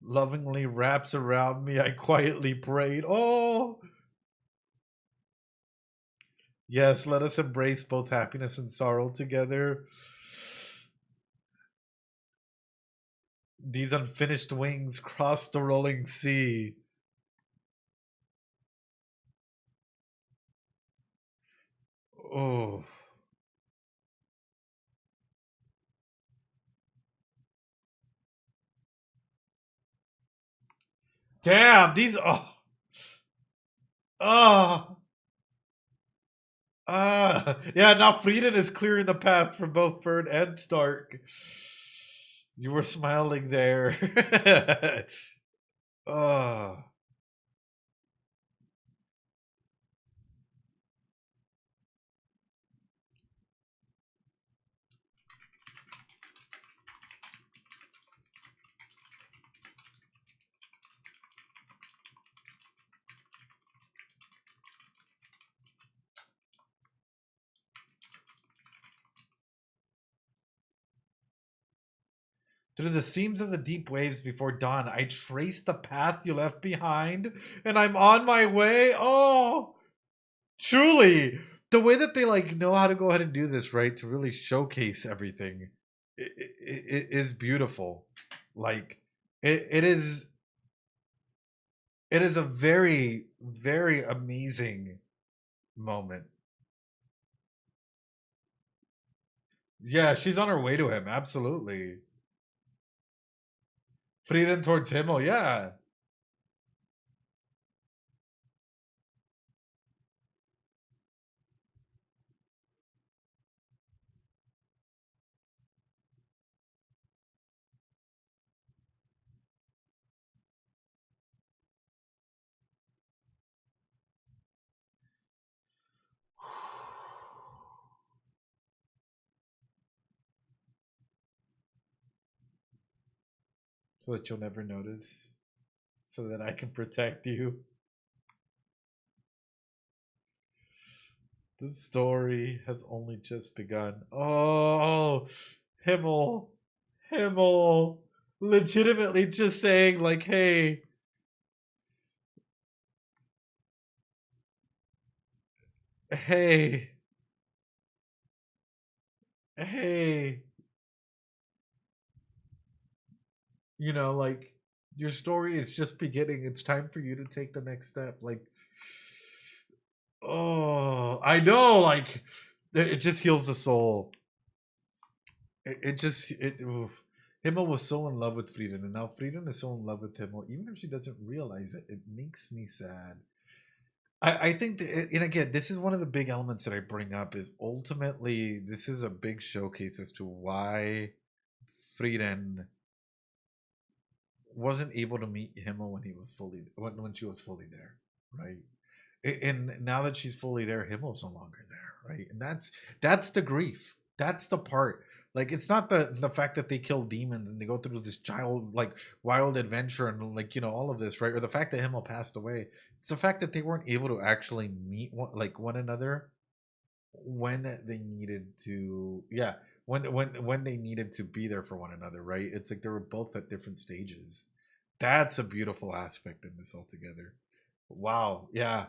lovingly wraps around me, I quietly prayed. Oh, yes, let us embrace both happiness and sorrow together. These unfinished wings cross the rolling sea. Oh. Damn, these yeah, now Frieren is clearing the path for both Fern and Stark. You were smiling there. Oh. Through the seams of the deep waves before dawn, I trace the path you left behind, and I'm on my way. Oh, truly, the way that they like know how to go ahead and do this, right, to really showcase everything, it is beautiful. Like it is a very, very amazing moment. Yeah, she's on her way to him. Absolutely. Frieren towards Himmel, yeah. So that you'll never notice. So that I can protect you. The story has only just begun. Oh, Himmel. Himmel. Legitimately just saying, like, hey. Hey. Hey. You know, like, your story is just beginning. It's time for you to take the next step. Like, oh, I know, like, it just heals the soul. Oof. Himmel was so in love with Frieden, and now Frieden is so in love with Himmel. Even if she doesn't realize it, it makes me sad. I think, that, and again, this is one of the big elements that I bring up. Is ultimately this is a big showcase as to why Frieden wasn't able to meet Himmel when he was fully when she was fully there, right? And now that she's fully there, Himmel's no longer there, right? And that's the grief. That's the part. Like, it's not the fact that they kill demons and they go through this child like wild adventure and, like, you know, all of this, right? Or the fact that Himmel passed away. It's the fact that they weren't able to actually meet one another when they needed to. Yeah, when they needed to be there for one another, right? It's like they were both at different stages. That's a beautiful aspect in this altogether. Wow. Yeah.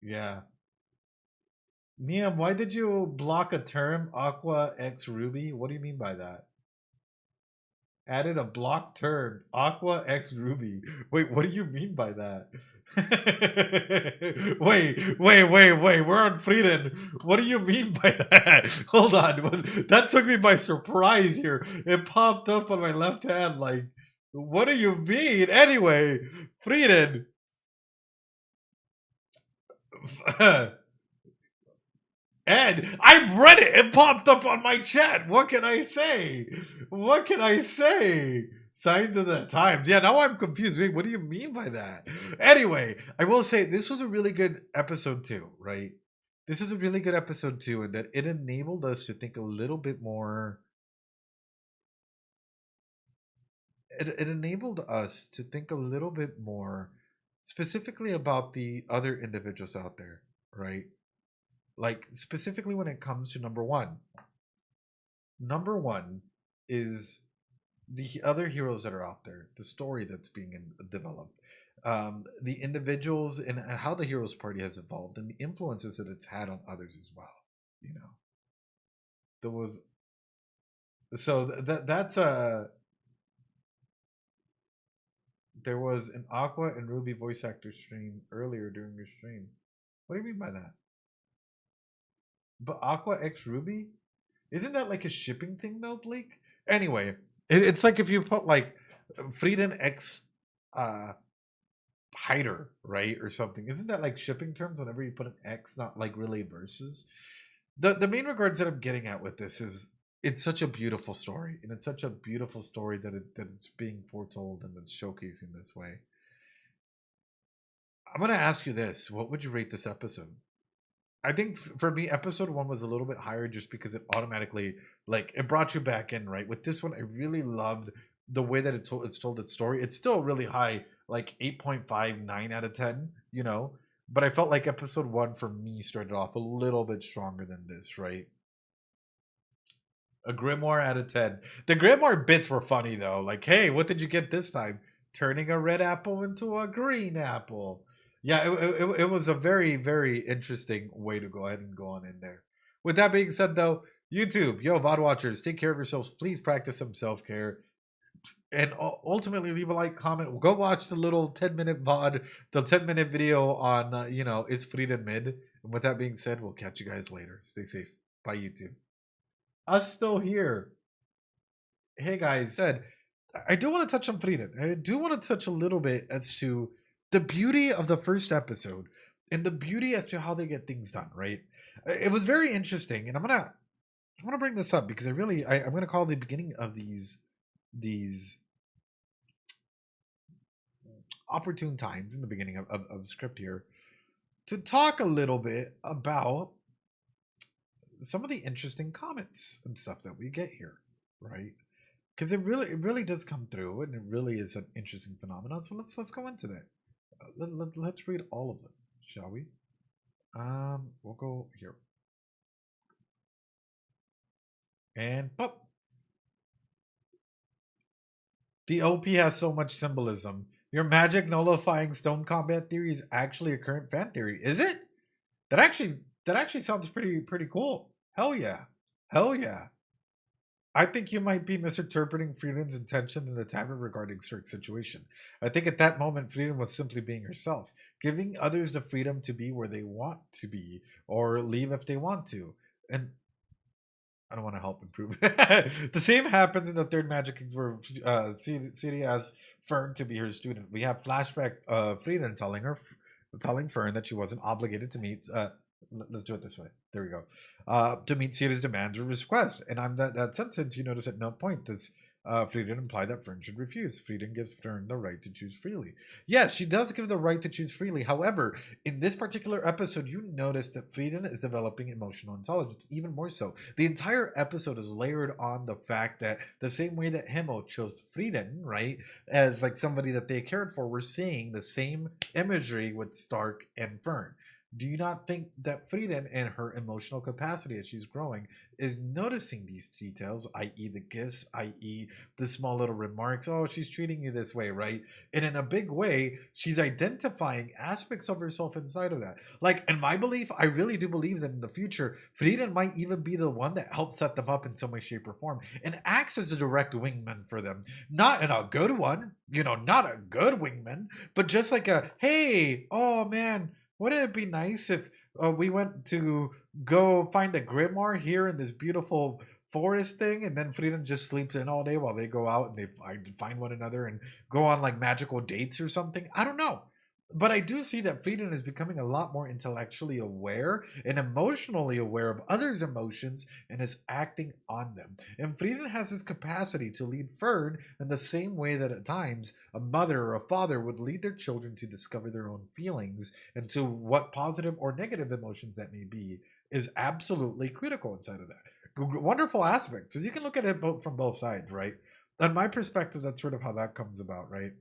Yeah. Niam, why did you block a term, Aqua X Ruby? What do you mean by that? Added a block term, Aqua X Ruby. Wait, what do you mean by that? wait. We're on Frieden. What do you mean by that? Hold on. That took me by surprise here. It popped up on my left hand. Like, what do you mean? Anyway, Frieden. And I read it. It popped up on my chat. What can I say? What can I say? Signs of the times. Yeah, now I'm confused. Wait, what do you mean by that? Anyway, I will say this was a really good episode too, right? This is a really good episode too, and that it enabled us to think a little bit more. It enabled us to think a little bit more specifically about the other individuals out there, right? Like, specifically when it comes to number one, Number one is the other heroes that are out there, the story that's being developed, the individuals, and how the Heroes Party has evolved, and the influences that it's had on others as well. You know, there was there was an Aqua and Ruby voice actor stream earlier during your stream. What do you mean by that? But Aqua X Ruby? Isn't that like a shipping thing though, Blake? Anyway, it's like if you put like Frieren X Hider, right? Or something. Isn't that like shipping terms whenever you put an X, not like really verses? The main regards that I'm getting at with this is it's such a beautiful story. And it's such a beautiful story that it's being foretold and it's showcasing this way. I'm gonna ask you this. What would you rate this episode? I think for me, episode 1 was a little bit higher just because it automatically, like, it brought you back in, right? With this one, I really loved the way that it's told its story. It's still really high, like 8.5, 9 out of 10, you know? But I felt like episode 1 for me started off a little bit stronger than this, right? A Grimoire out of 10. The Grimoire bits were funny, though. Like, hey, what did you get this time? Turning a red apple into a green apple. Yeah, it was a very, very interesting way to go ahead and go on in there. With that being said, though, YouTube, yo, VOD watchers, take care of yourselves. Please practice some self-care. And ultimately, leave a like, comment. Go watch the little 10-minute VOD, the 10-minute video on, you know, it's Frieren mid. And with that being said, we'll catch you guys later. Stay safe. Bye, YouTube. Us still here. Hey, guys. I do want to touch on Frieren. I do want to touch a little bit as to the beauty of the first episode and the beauty as to how they get things done, right? It was very interesting, and I'm gonna bring this up because I'm gonna call the beginning of these opportune times in the beginning of script here to talk a little bit about some of the interesting comments and stuff that we get here, right? Because it really does come through, and it really is an interesting phenomenon. So let's go into that. Let's read all of them, shall we? We'll go here. And pop. The OP has so much symbolism. Your magic nullifying stone combat theory is actually a current fan theory. Is it? That actually sounds pretty cool. Hell yeah. Hell yeah. I think you might be misinterpreting Frieren's intention in the tavern regarding Cirque's situation. I think at that moment, Frieren was simply being herself, giving others the freedom to be where they want to be, or leave if they want to. And I don't want to help improve. The same happens in the third Magic Kings where Ciri asks Fern to be her student. We have flashback Frieren telling Fern that she wasn't obligated to meet... let's do it this way. There we go. To meet Ciri's demands or request. And on that sentence, you notice at no point does Frieren imply that Fern should refuse. Frieren gives Fern the right to choose freely. Yes, she does give the right to choose freely. However, in this particular episode, you notice that Frieren is developing emotional intelligence, even more so. The entire episode is layered on the fact that the same way that Hemo chose Frieren, right, as like somebody that they cared for, we're seeing the same imagery with Stark and Fern. Do you not think that Frieren and her emotional capacity as she's growing is noticing these details, i.e. the gifts, i.e. the small little remarks, oh, she's treating you this way, right? And in a big way, she's identifying aspects of herself inside of that. Like, in my belief, I really do believe that in the future, Frieren might even be the one that helps set them up in some way, shape, or form and acts as a direct wingman for them. Not in a good one, you know, not a good wingman, but just like a, hey, oh man, wouldn't it be nice if we went to go find a Grimoire here in this beautiful forest thing, and then Frieren just sleeps in all day while they go out and they find one another and go on like magical dates or something? I don't know. But I do see that Frieren is becoming a lot more intellectually aware and emotionally aware of others' emotions and is acting on them. And Frieren has this capacity to lead Fern in the same way that at times a mother or a father would lead their children to discover their own feelings and to what positive or negative emotions that may be is absolutely critical inside of that. Wonderful aspect. So you can look at it from both sides, right? On my perspective, that's sort of how that comes about, right?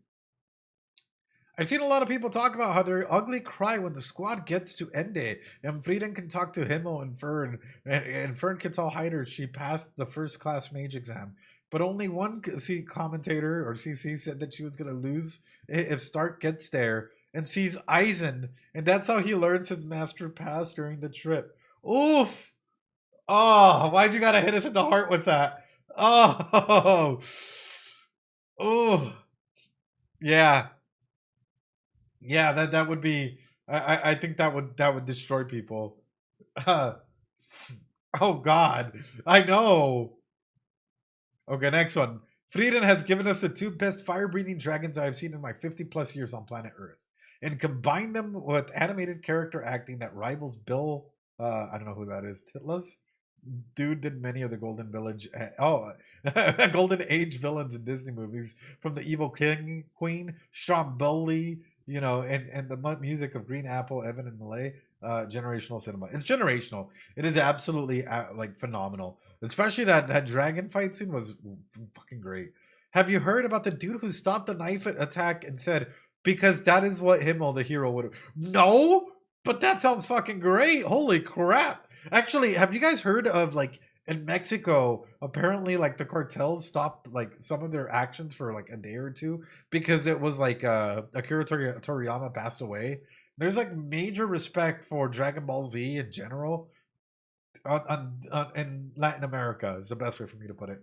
I've seen a lot of people talk about how they're ugly cry when the squad gets to Ende, and Frieren can talk to Himmel and Fern, and Fern can tell Hyder she passed the first class mage exam. But only one commentator or CC said that she was going to lose if Stark gets there and sees Eisen, and that's how he learns his master pass during the trip. Oof! Oh, why'd you gotta hit us in the heart with that? Oh, oh, yeah. Yeah, that would be. I think that would destroy people. Oh God, I know. Okay, next one. Frieren has given us the two best fire-breathing dragons I've seen in my 50+ years on planet Earth, and combined them with animated character acting that rivals Bill. I don't know who that is. Titla's dude did many of the Golden Village. Golden Age villains in Disney movies, from the Evil King, Queen, Stromboli, and the music of Green Apple, Evan and Malay. Generational cinema. It's generational. It is absolutely like phenomenal. Especially that dragon fight scene was fucking great. Have you heard about the dude who stopped the knife attack and said, because that is what Himmel, the hero, would have? No, but that sounds fucking great. Holy crap. Actually, have you guys heard of, like, in Mexico, apparently, like, the cartels stopped, like, some of their actions for, like, a day or two because it was, like, Akira Toriyama passed away. There's, like, major respect for Dragon Ball Z in general in Latin America is the best way for me to put it.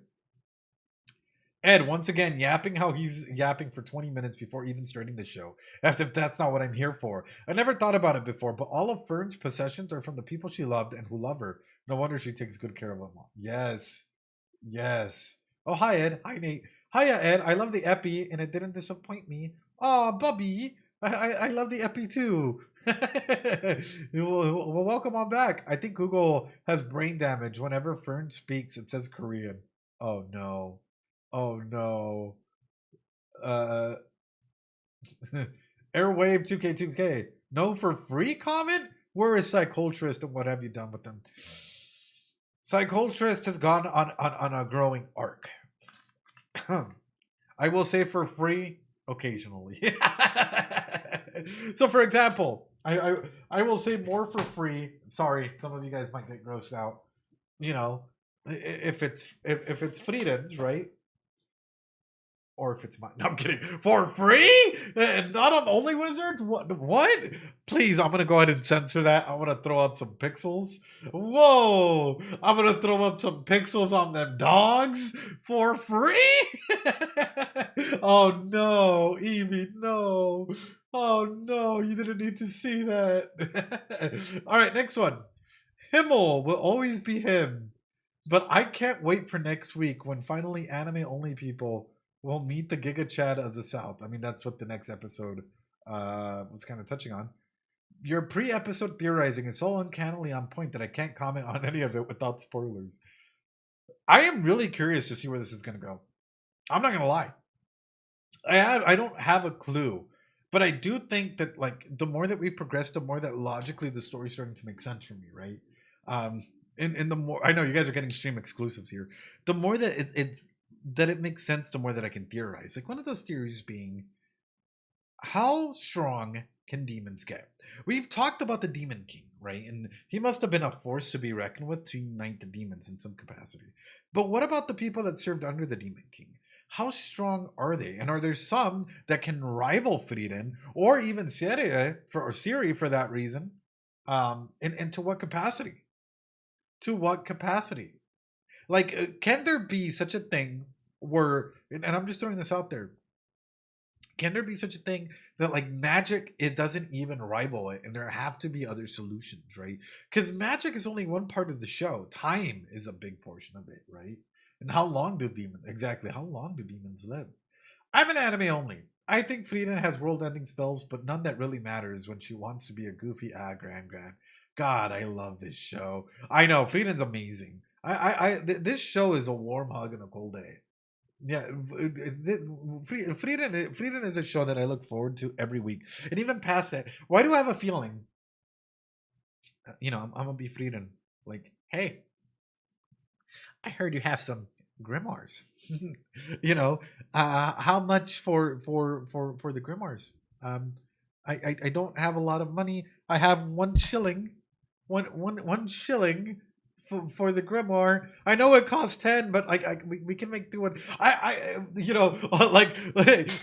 Ed, once again, yapping how he's yapping for 20 minutes before even starting the show, as if that's not what I'm here for. I never thought about it before, but all of Fern's possessions are from the people she loved and who love her. No wonder she takes good care of them all. Yes. Yes. Oh, hi, Ed. Hi, Nate. Hiya, Ed. I love the Epi, and it didn't disappoint me. Oh, Bubby. I love the Epi, too. Well, welcome on back. I think Google has brain damage. Whenever Fern speaks, it says Korean. Oh, no. Oh no. Airwave 2K2K. No for free comment? Where is Psyculturist and what have you done with them? Psyculturist has gone on a growing arc. I will say for free occasionally. So for example, I will say more for free. Sorry, some of you guys might get grossed out. If it's Frieden's, right? Or if it's mine. No, I'm kidding. For free? Not on Only Wizards? What? Please, I'm going to go ahead and censor that. I'm going to throw up some pixels. Whoa! I'm going to throw up some pixels on them dogs for free? Oh, no. Evie, no. Oh, no. You didn't need to see that. All right, next one. Himmel will always be him. But I can't wait for next week when finally anime-only people will meet the GigaChad of the South. I mean, that's what the next episode was kind of touching on. Your pre-episode theorizing is so uncannily on point that I can't comment on any of it without spoilers. I am really curious to see where this is going to go. I'm not going to lie. I don't have a clue. But I do think that, like, the more that we progress, the more that logically the story's starting to make sense for me, right? And the more, I know you guys are getting stream exclusives here. The more that it makes sense, the more that I can theorize. Like, one of those theories being, how strong can demons get? We've talked about the Demon King, right? And he must have been a force to be reckoned with to unite the demons in some capacity. But what about the people that served under the Demon King? How strong are they? And are there some that can rival Frieren or even Siri for that reason? And to what capacity? To what capacity? Like, can there be such a thing where, and I'm just throwing this out there, can there be such a thing that, like, magic, it doesn't even rival it, and there have to be other solutions, right? Because magic is only one part of the show. Time is a big portion of it, right? And how long do demons live? I'm an anime only. I think Frieren has world-ending spells, but none that really matters when she wants to be a goofy, grand. God, I love this show. I know, Frieden's amazing. This show is a warm hug on a cold day. Yeah, Frieren is a show that I look forward to every week. And even past that, why do I have a feeling? I'm gonna be Frieren. Like, hey, I heard you have some grimoires. How much for the grimoires? I don't have a lot of money. I have 1 shilling, one shilling for the grimoire. I know it costs 10, but like we can make do it. You know, like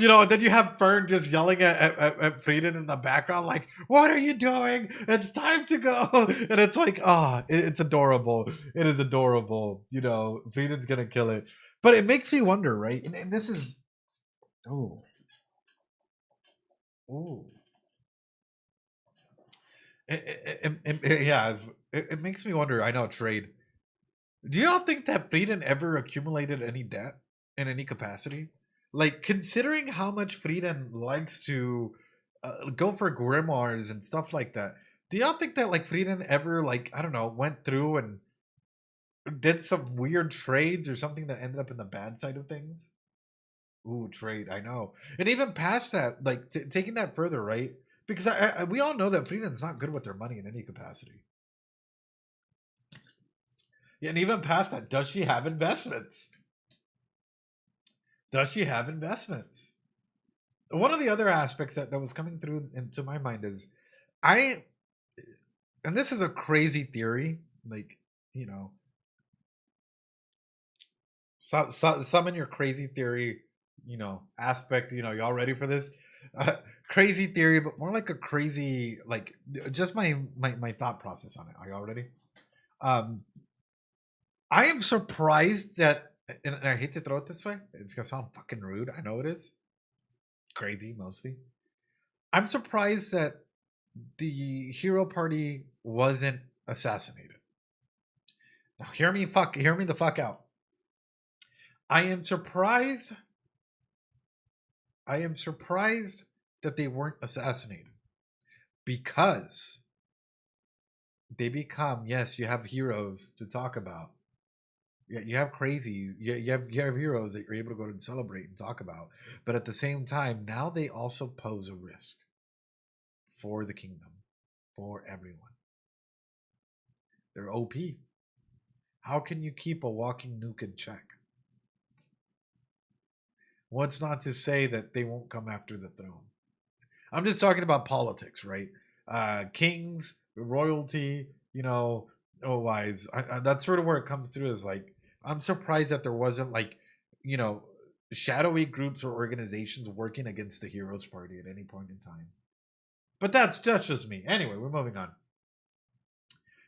you know, and then you have Fern just yelling at Frieren in the background, like, "What are you doing? It's time to go!" And it's like, it's adorable. It is adorable. You know, Frieren's gonna kill it, but it makes me wonder, right? And this is, oh, oh. Yeah, it makes me wonder. I know, trade. Do y'all think that Frieren ever accumulated any debt in any capacity? Like, considering how much Frieren likes to go for grimoires and stuff like that, do y'all think that like Frieren ever, like, I don't know, went through and did some weird trades or something that ended up in the bad side of things? Ooh, trade, I know. And even past that, like taking that further, right? Because we all know that Frieren's not good with their money in any capacity. Yeah, and even past that, does she have investments? Does she have investments? One of the other aspects that was coming through into my mind is and this is a crazy theory, like, you know, summon your crazy theory, you know, aspect, you know, y'all ready for this? Crazy theory, but more like a crazy, like, just my thought process on it. Are y'all ready? I am surprised that, and I hate to throw it this way, it's gonna sound fucking rude. I know it is. Crazy, mostly. I'm surprised that the hero party wasn't assassinated. Now hear me the fuck out. I am surprised that they weren't assassinated, because they become, yes, you have heroes to talk about. Yeah, you have crazy, you have heroes that you're able to go and celebrate and talk about, but at the same time, now they also pose a risk for the kingdom, for everyone. They're OP. How can you keep a walking nuke in check? What's not to say that they won't come after the throne? I'm just talking about politics, right? Kings, royalty, you know, wise. That's sort of where it comes through, is like, I'm surprised that there wasn't, like, you know, shadowy groups or organizations working against the Heroes Party at any point in time. But that's just me. Anyway, we're moving on.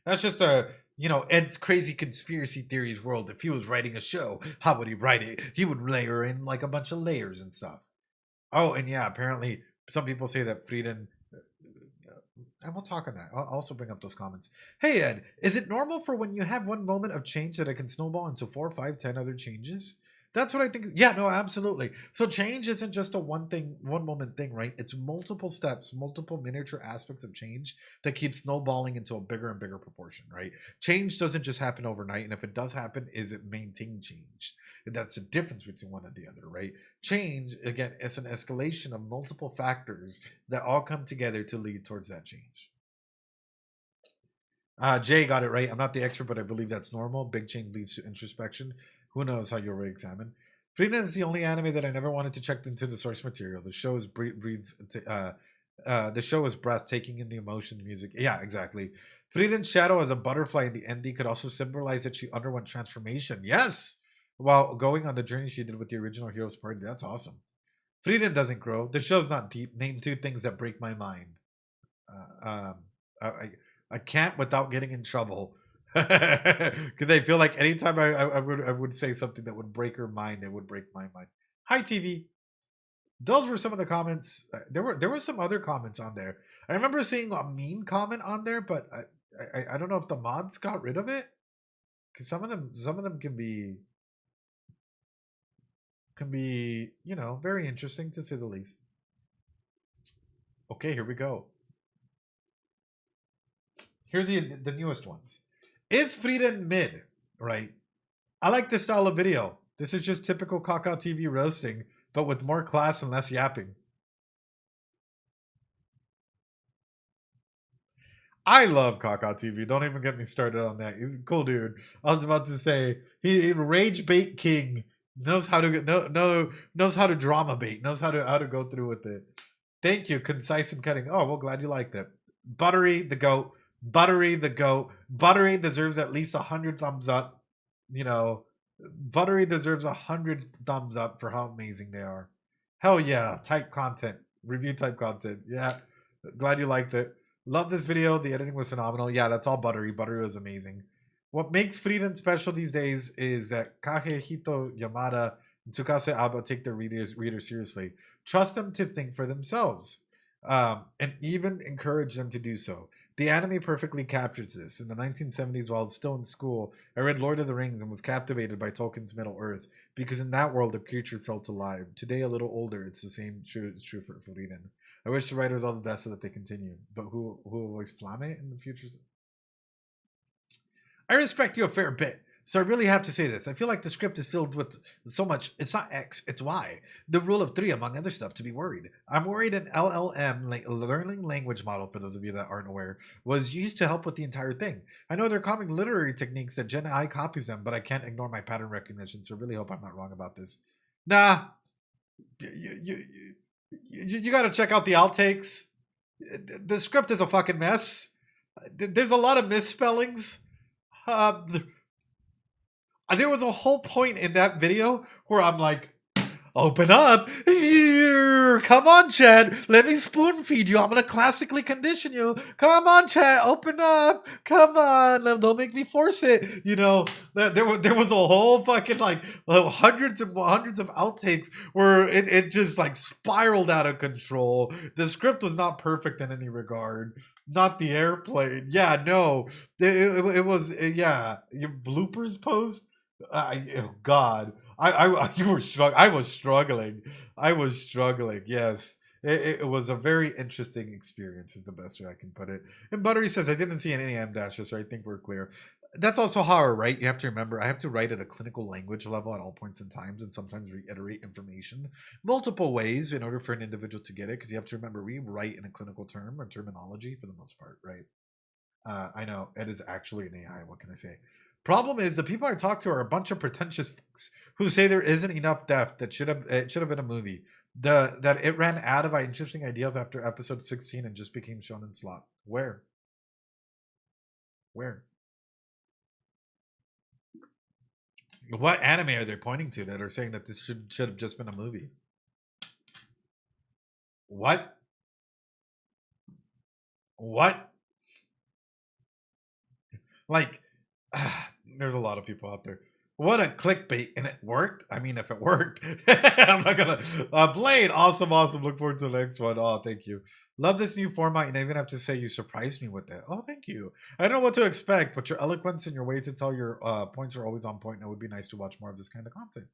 That's just a, you know, Ed's crazy conspiracy theories world. If he was writing a show, how would he write it? He would layer in like a bunch of layers and stuff. Oh, and yeah, apparently some people say that Frieren, and we'll talk on that. I'll also bring up those comments. Hey Ed, is it normal for when you have one moment of change that it can snowball into 4, 5, 10 other changes? That's what I think. Yeah, no, absolutely. So change isn't just a one moment thing, right? It's multiple steps, multiple miniature aspects of change that keep snowballing into a bigger and bigger proportion, right? Change doesn't just happen overnight, and if it does happen, is it maintained change? And that's the difference between one and the other, right? Change, again, it's an escalation of multiple factors that all come together to lead towards that change. Jay got it right. I'm not the expert, but I believe that's normal. Big change leads to introspection. Who knows how you'll re-examine? Frieren is the only anime that I never wanted to check into the source material. The show is the show is breathtaking in the emotion, music. Yeah, exactly. Frieren's shadow as a butterfly in the ending could also symbolize that she underwent transformation. Yes, while going on the journey she did with the original Heroes Party. That's awesome. Frieren doesn't grow. The show's not deep. Name 2 things that break my mind. I can't without getting in trouble. Because I feel like anytime I would say something that would break her mind, it would break my mind. Hi TV. Those were some of the comments. There were some other comments on there. I remember seeing a mean comment on there, but I don't know if the mods got rid of it, because some of them can be you know, very interesting to say the least. Okay, here we go. Here's the newest ones. Is Frieren mid? Right. I like this style of video. This is just typical Kaka TV roasting, but with more class and less yapping. I love Kaka TV. Don't even get me started on that. He's a cool dude. I was about to say he rage bait king, knows how to knows how to drama bait, knows how to go through with it. Thank you, concise and cutting. Oh, well, glad you liked it. Buttery the goat. Buttery the goat. Buttery deserves at least 100 thumbs up. You know, Buttery deserves 100 thumbs up for how amazing they are. Hell yeah, type content. Review type content. Yeah, glad you liked it. Love this video. The editing was phenomenal. Yeah, that's all Buttery. Buttery was amazing. What makes Frieren special these days is that Kahehito Yamada and Tsukase Aba take their readers seriously. Trust them to think for themselves, and even encourage them to do so. The anime perfectly captures this. In the 1970s, while still in school, I read Lord of the Rings and was captivated by Tolkien's Middle Earth, because in that world, the creatures felt alive. Today, a little older, it's the same. It's true for Frieren. I wish the writers all the best so that they continue. But who will voice Flame in the future? I respect you a fair bit, so I really have to say this. I feel like the script is filled with so much. It's not X, it's Y. The rule of 3, among other stuff, to be worried. I'm worried an LLM, like learning language model, for those of you that aren't aware, was used to help with the entire thing. I know they're common literary techniques that Gen AI copies them, but I can't ignore my pattern recognition, so I really hope I'm not wrong about this. Nah, you got to check out the outtakes. The script is a fucking mess. There's a lot of misspellings. There was a whole point in that video where I'm like, open up. Come on, Chad. Let me spoon feed you. I'm going to classically condition you. Come on, Chad. Open up. Come on. Don't make me force it. You know, there was a whole fucking like hundreds of outtakes where it just like spiraled out of control. The script was not perfect in any regard. Not the airplane. Yeah, no. It was, yeah. Your bloopers post? Oh, God. I was struggling. Yes. It was a very interesting experience is the best way I can put it. And Buttery says, I didn't see any M dashes, so I think we're clear. That's also how I write. You have to remember, I have to write at a clinical language level at all points in times, and sometimes reiterate information multiple ways in order for an individual to get it, because you have to remember, we write in a clinical term or terminology for the most part, right? I know, it is actually an AI, what can I say? Problem is, the people I talk to are a bunch of pretentious folks who say there isn't enough depth, that it should have been a movie. That it ran out of interesting ideas after episode 16 and just became shonen slot. Where? What anime are they pointing to that are saying that this should have just been a movie? What? Like, there's a lot of people out there. What a clickbait, and it worked. I mean, if it worked, I'm not gonna. Blade, awesome. Look forward to the next one. Oh, thank you. Love this new format, and I even have to say you surprised me with it. Oh, thank you. I don't know what to expect, but your eloquence and your way to tell your points are always on point, and it would be nice to watch more of this kind of content.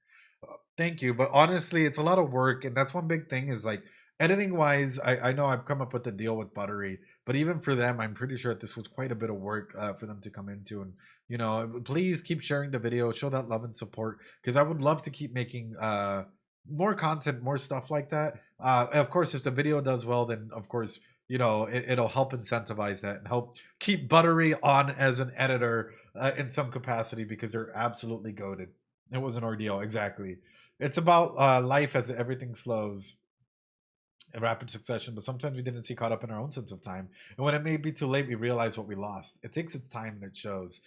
Thank you, but honestly, it's a lot of work, and that's one big thing is like editing wise. I know I've come up with a deal with Buttery, but even for them, I'm pretty sure that this was quite a bit of work for them to come into. And you know, please keep sharing the video, show that love and support, because I would love to keep making more content, more stuff like that. Of course, if the video does well, then of course, you know, it'll help incentivize that and help keep Buttery on as an editor in some capacity, because they're absolutely goated. It was an ordeal, exactly. It's about life as everything slows in rapid succession, but sometimes we didn't see caught up in our own sense of time. And when it may be too late, we realize what we lost. It takes its time and it shows.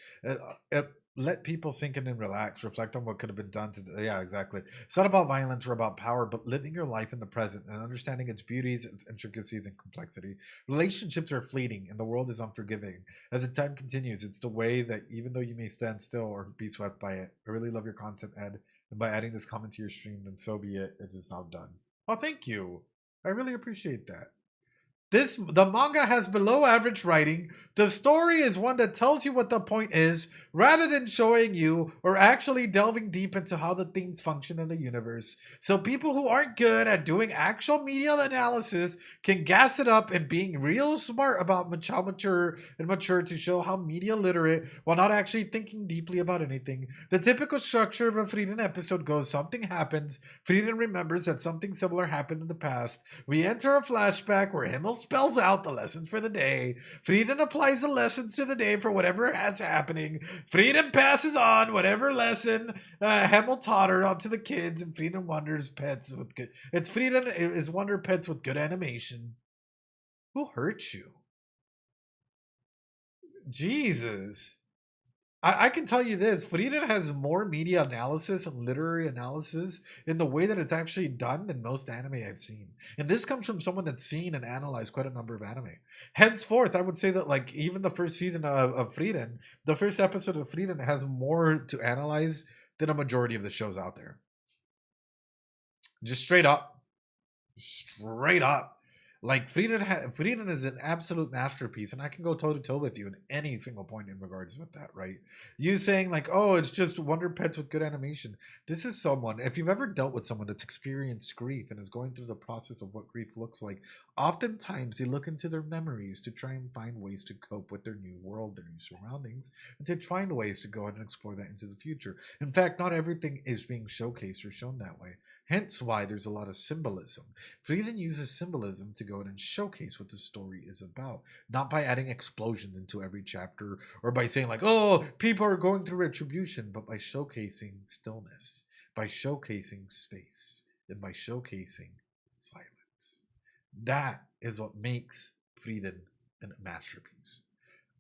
Let people sink in and relax, reflect on what could have been done to. Yeah, exactly. It's not about violence or about power, but living your life in the present and understanding its beauties, its intricacies, and complexity. Relationships are fleeting and the world is unforgiving. As the time continues, it's the way that even though you may stand still or be swept by it. I really love your content, Ed. And by adding this comment to your stream, then so be it. It is now done. Oh, thank you. I really appreciate that. The manga has below average writing. The story is one that tells you what the point is, rather than showing you or actually delving deep into how the themes function in the universe. So people who aren't good at doing actual media analysis can gas it up and being real smart about how mature to show how media literate while not actually thinking deeply about anything. The typical structure of a Frieren episode goes: something happens, Frieren remembers that something similar happened in the past. We enter a flashback where Himmel spells out the lessons for the day. Frieren applies the lessons to the day for whatever is happening. Frieren passes on whatever lesson Hemel taught her onto the kids, and Frieren wonders pets with good. It's Frieren is wonder pets with good animation. Who hurt you? Jesus. I can tell you this, Frieren has more media analysis and literary analysis in the way that it's actually done than most anime I've seen. And this comes from someone that's seen and analyzed quite a number of anime. Henceforth, I would say that like even the first season of Frieren, the first episode of Frieren has more to analyze than a majority of the shows out there. Just straight up. Straight up. Like Frieren is an absolute masterpiece, and I can go toe to toe with you in any single point in regards with that, right? You saying like, oh, it's just Wonder Pets with good animation. This is someone, if you've ever dealt with someone that's experienced grief and is going through the process of what grief looks like, oftentimes they look into their memories to try and find ways to cope with their new world, their new surroundings, and to find ways to go ahead and explore that into the future. In fact, not everything is being showcased or shown that way. Hence why there's a lot of symbolism. Frieren uses symbolism to go in and showcase what the story is about, not by adding explosions into every chapter or by saying like, oh, people are going through retribution, but by showcasing stillness, by showcasing space, and by showcasing silence. That is what makes Frieren a masterpiece.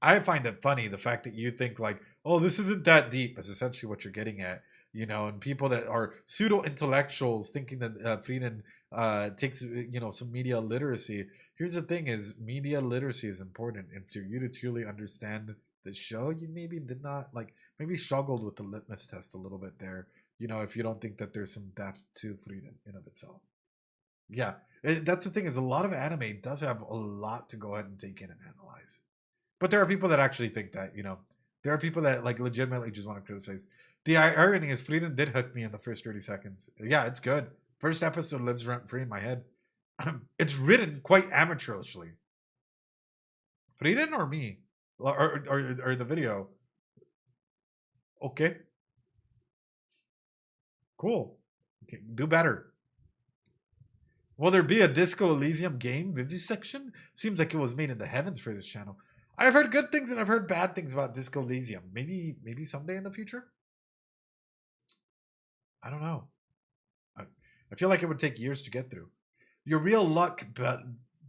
I find it funny the fact that you think like, oh, this isn't that deep, is essentially what you're getting at. You know, and people that are pseudo intellectuals thinking that Frieren takes some media literacy. Here's the thing: is media literacy is important, and for you to truly understand the show, you maybe did not maybe struggled with the litmus test a little bit there. You know, if you don't think that there's some depth to Frieren in of itself. Yeah, that's the thing: is a lot of anime does have a lot to go ahead and take in and analyze, but there are people that actually think that there are people that like legitimately just want to criticize. The irony is Frieren did hook me in the first 30 seconds. Yeah, it's good. First episode lives rent-free in my head. It's written quite amateurishly. Frieren or me? Or the video? Okay. Cool. Okay, do better. Will there be a Disco Elysium game vivisection? Seems like it was made in the heavens for this channel. I've heard good things and I've heard bad things about Disco Elysium. Maybe someday in the future? I don't know. I feel like it would take years to get through. Your real luck,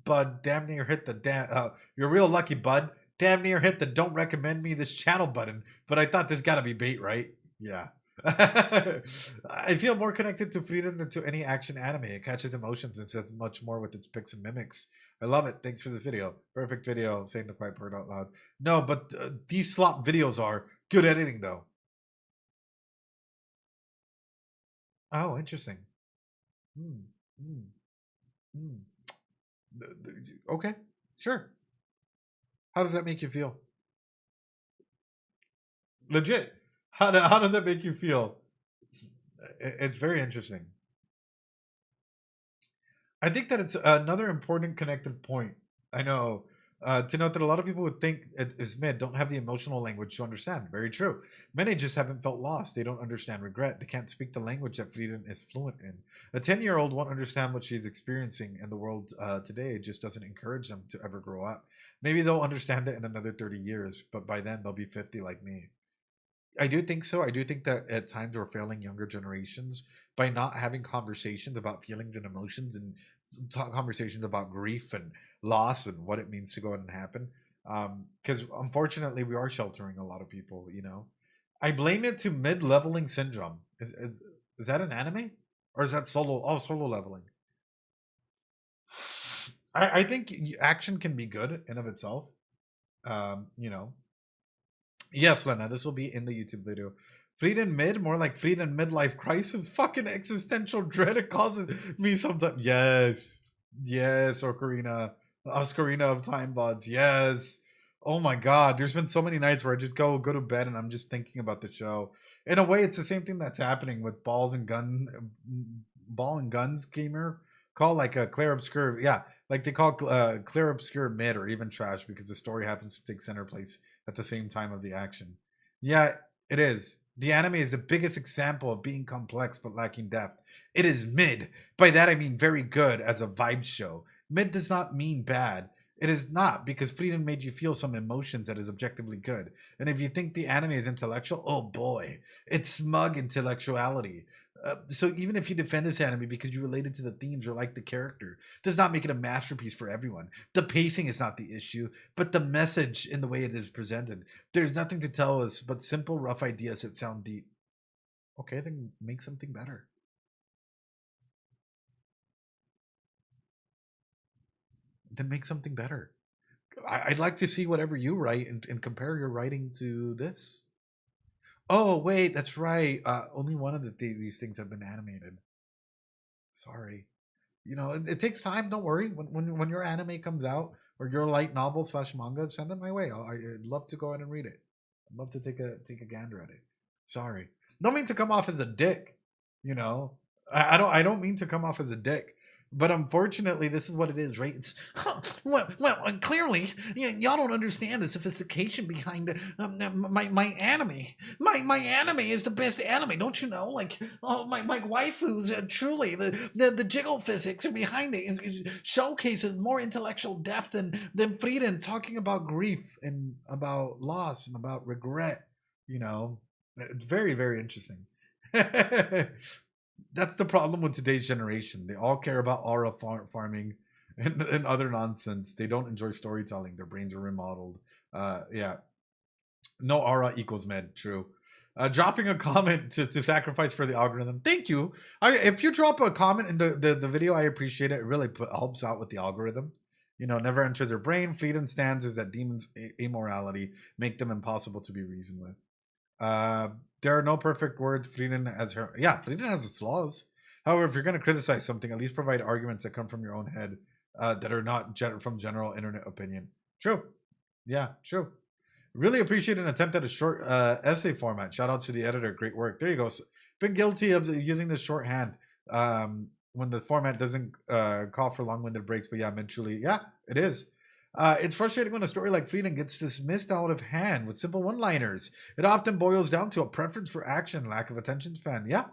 bud, damn near hit the you're real lucky, bud. Damn near hit the don't recommend me this channel button. But I thought this gotta be bait, right? Yeah. I feel more connected to Frieren than to any action anime. It catches emotions and says much more with its picks and mimics. I love it. Thanks for this video. Perfect video. Saying the quiet part out loud. No, but these slop videos are good editing though. Oh, interesting. Okay, sure. How does that make you feel? Legit. How does that make you feel? It's very interesting. I think that it's another important connected point. I know. To note that a lot of people would think it is mid don't have the emotional language to understand. Very true. Many just haven't felt lost. They don't understand regret. They can't speak the language that Frieren is fluent in. A 10-year-old won't understand what she's experiencing, and the world today just doesn't encourage them to ever grow up. Maybe they'll understand it in another 30 years, but by then they'll be 50 like me. I do think so. I do think that at times we're failing younger generations by not having conversations about feelings and emotions and conversations about grief and loss and what it means to go ahead and happen. Because unfortunately, we are sheltering a lot of people, I blame it to mid-leveling syndrome. Is that an anime? Or is that solo? Oh, solo leveling. I think action can be good in of itself. Yes, Lena, this will be in the YouTube video. Frieren mid, more like Frieren midlife crisis. Fucking existential dread. It causes me sometimes. Yes, Ocarina of Time Vods. Yes. Oh my God, there's been so many nights where I just go to bed and I'm just thinking about the show. In a way, it's the same thing that's happening with Ball and Guns gamer. Call like a Claire Obscure. Yeah, like they call Claire Obscure mid or even trash because the story happens to take center place at the same time of the action. Yeah, it is. The anime is the biggest example of being complex but lacking depth. It is mid. By that I mean very good as a vibes show. Mid does not mean bad. It is not, because Frieren made you feel some emotions that is objectively good. And if you think the anime is intellectual, oh boy, it's smug intellectuality. So even if you defend this anime because you related to the themes or like the character, does not make it a masterpiece for everyone. The pacing is not the issue, but the message in the way it is presented. There's nothing to tell us but simple, rough ideas that sound deep. Okay, then make something better. Then make something better. I'd like to see whatever you write and compare your writing to this. Oh, wait, that's right. Only one of these things have been animated. Sorry. You know, it takes time. Don't worry. When your anime comes out or your light novel / manga, send it my way. I'd love to go ahead and read it. I'd love to take a gander at it. Sorry. Don't mean to come off as a dick. You know, I don't mean to come off as a dick. But unfortunately, this is what it is, right? It's well, clearly, y'all don't understand the sophistication behind my anime. My anime is the best anime, don't you know? Like, oh, my waifus, truly, the jiggle physics behind it showcases more intellectual depth than Frieren talking about grief and about loss and about regret. You know, it's very, very interesting. That's the problem with today's generation. They all care about aura farming and other nonsense. They don't enjoy storytelling. Their brains are remodeled. Yeah. No aura equals med. True. Dropping a comment to sacrifice for the algorithm. Thank you. If you drop a comment in the video, I appreciate it. It really helps out with the algorithm. You know, never enter their brain. Frieren stands is that demons' amorality make them impossible to be reasoned with. There are no perfect words. Frieren has its flaws. However, if you're going to criticize something, at least provide arguments that come from your own head, that are not from general internet opinion. True. Yeah, true. Really appreciate an attempt at a short essay format. Shout out to the editor. Great work. There you go. Been guilty of using this shorthand when the format doesn't call for long-winded breaks. But yeah, eventually, yeah, it is. It's frustrating when a story like Frieren gets dismissed out of hand with simple one-liners. It often boils down to a preference for action, lack of attention span. Yeah,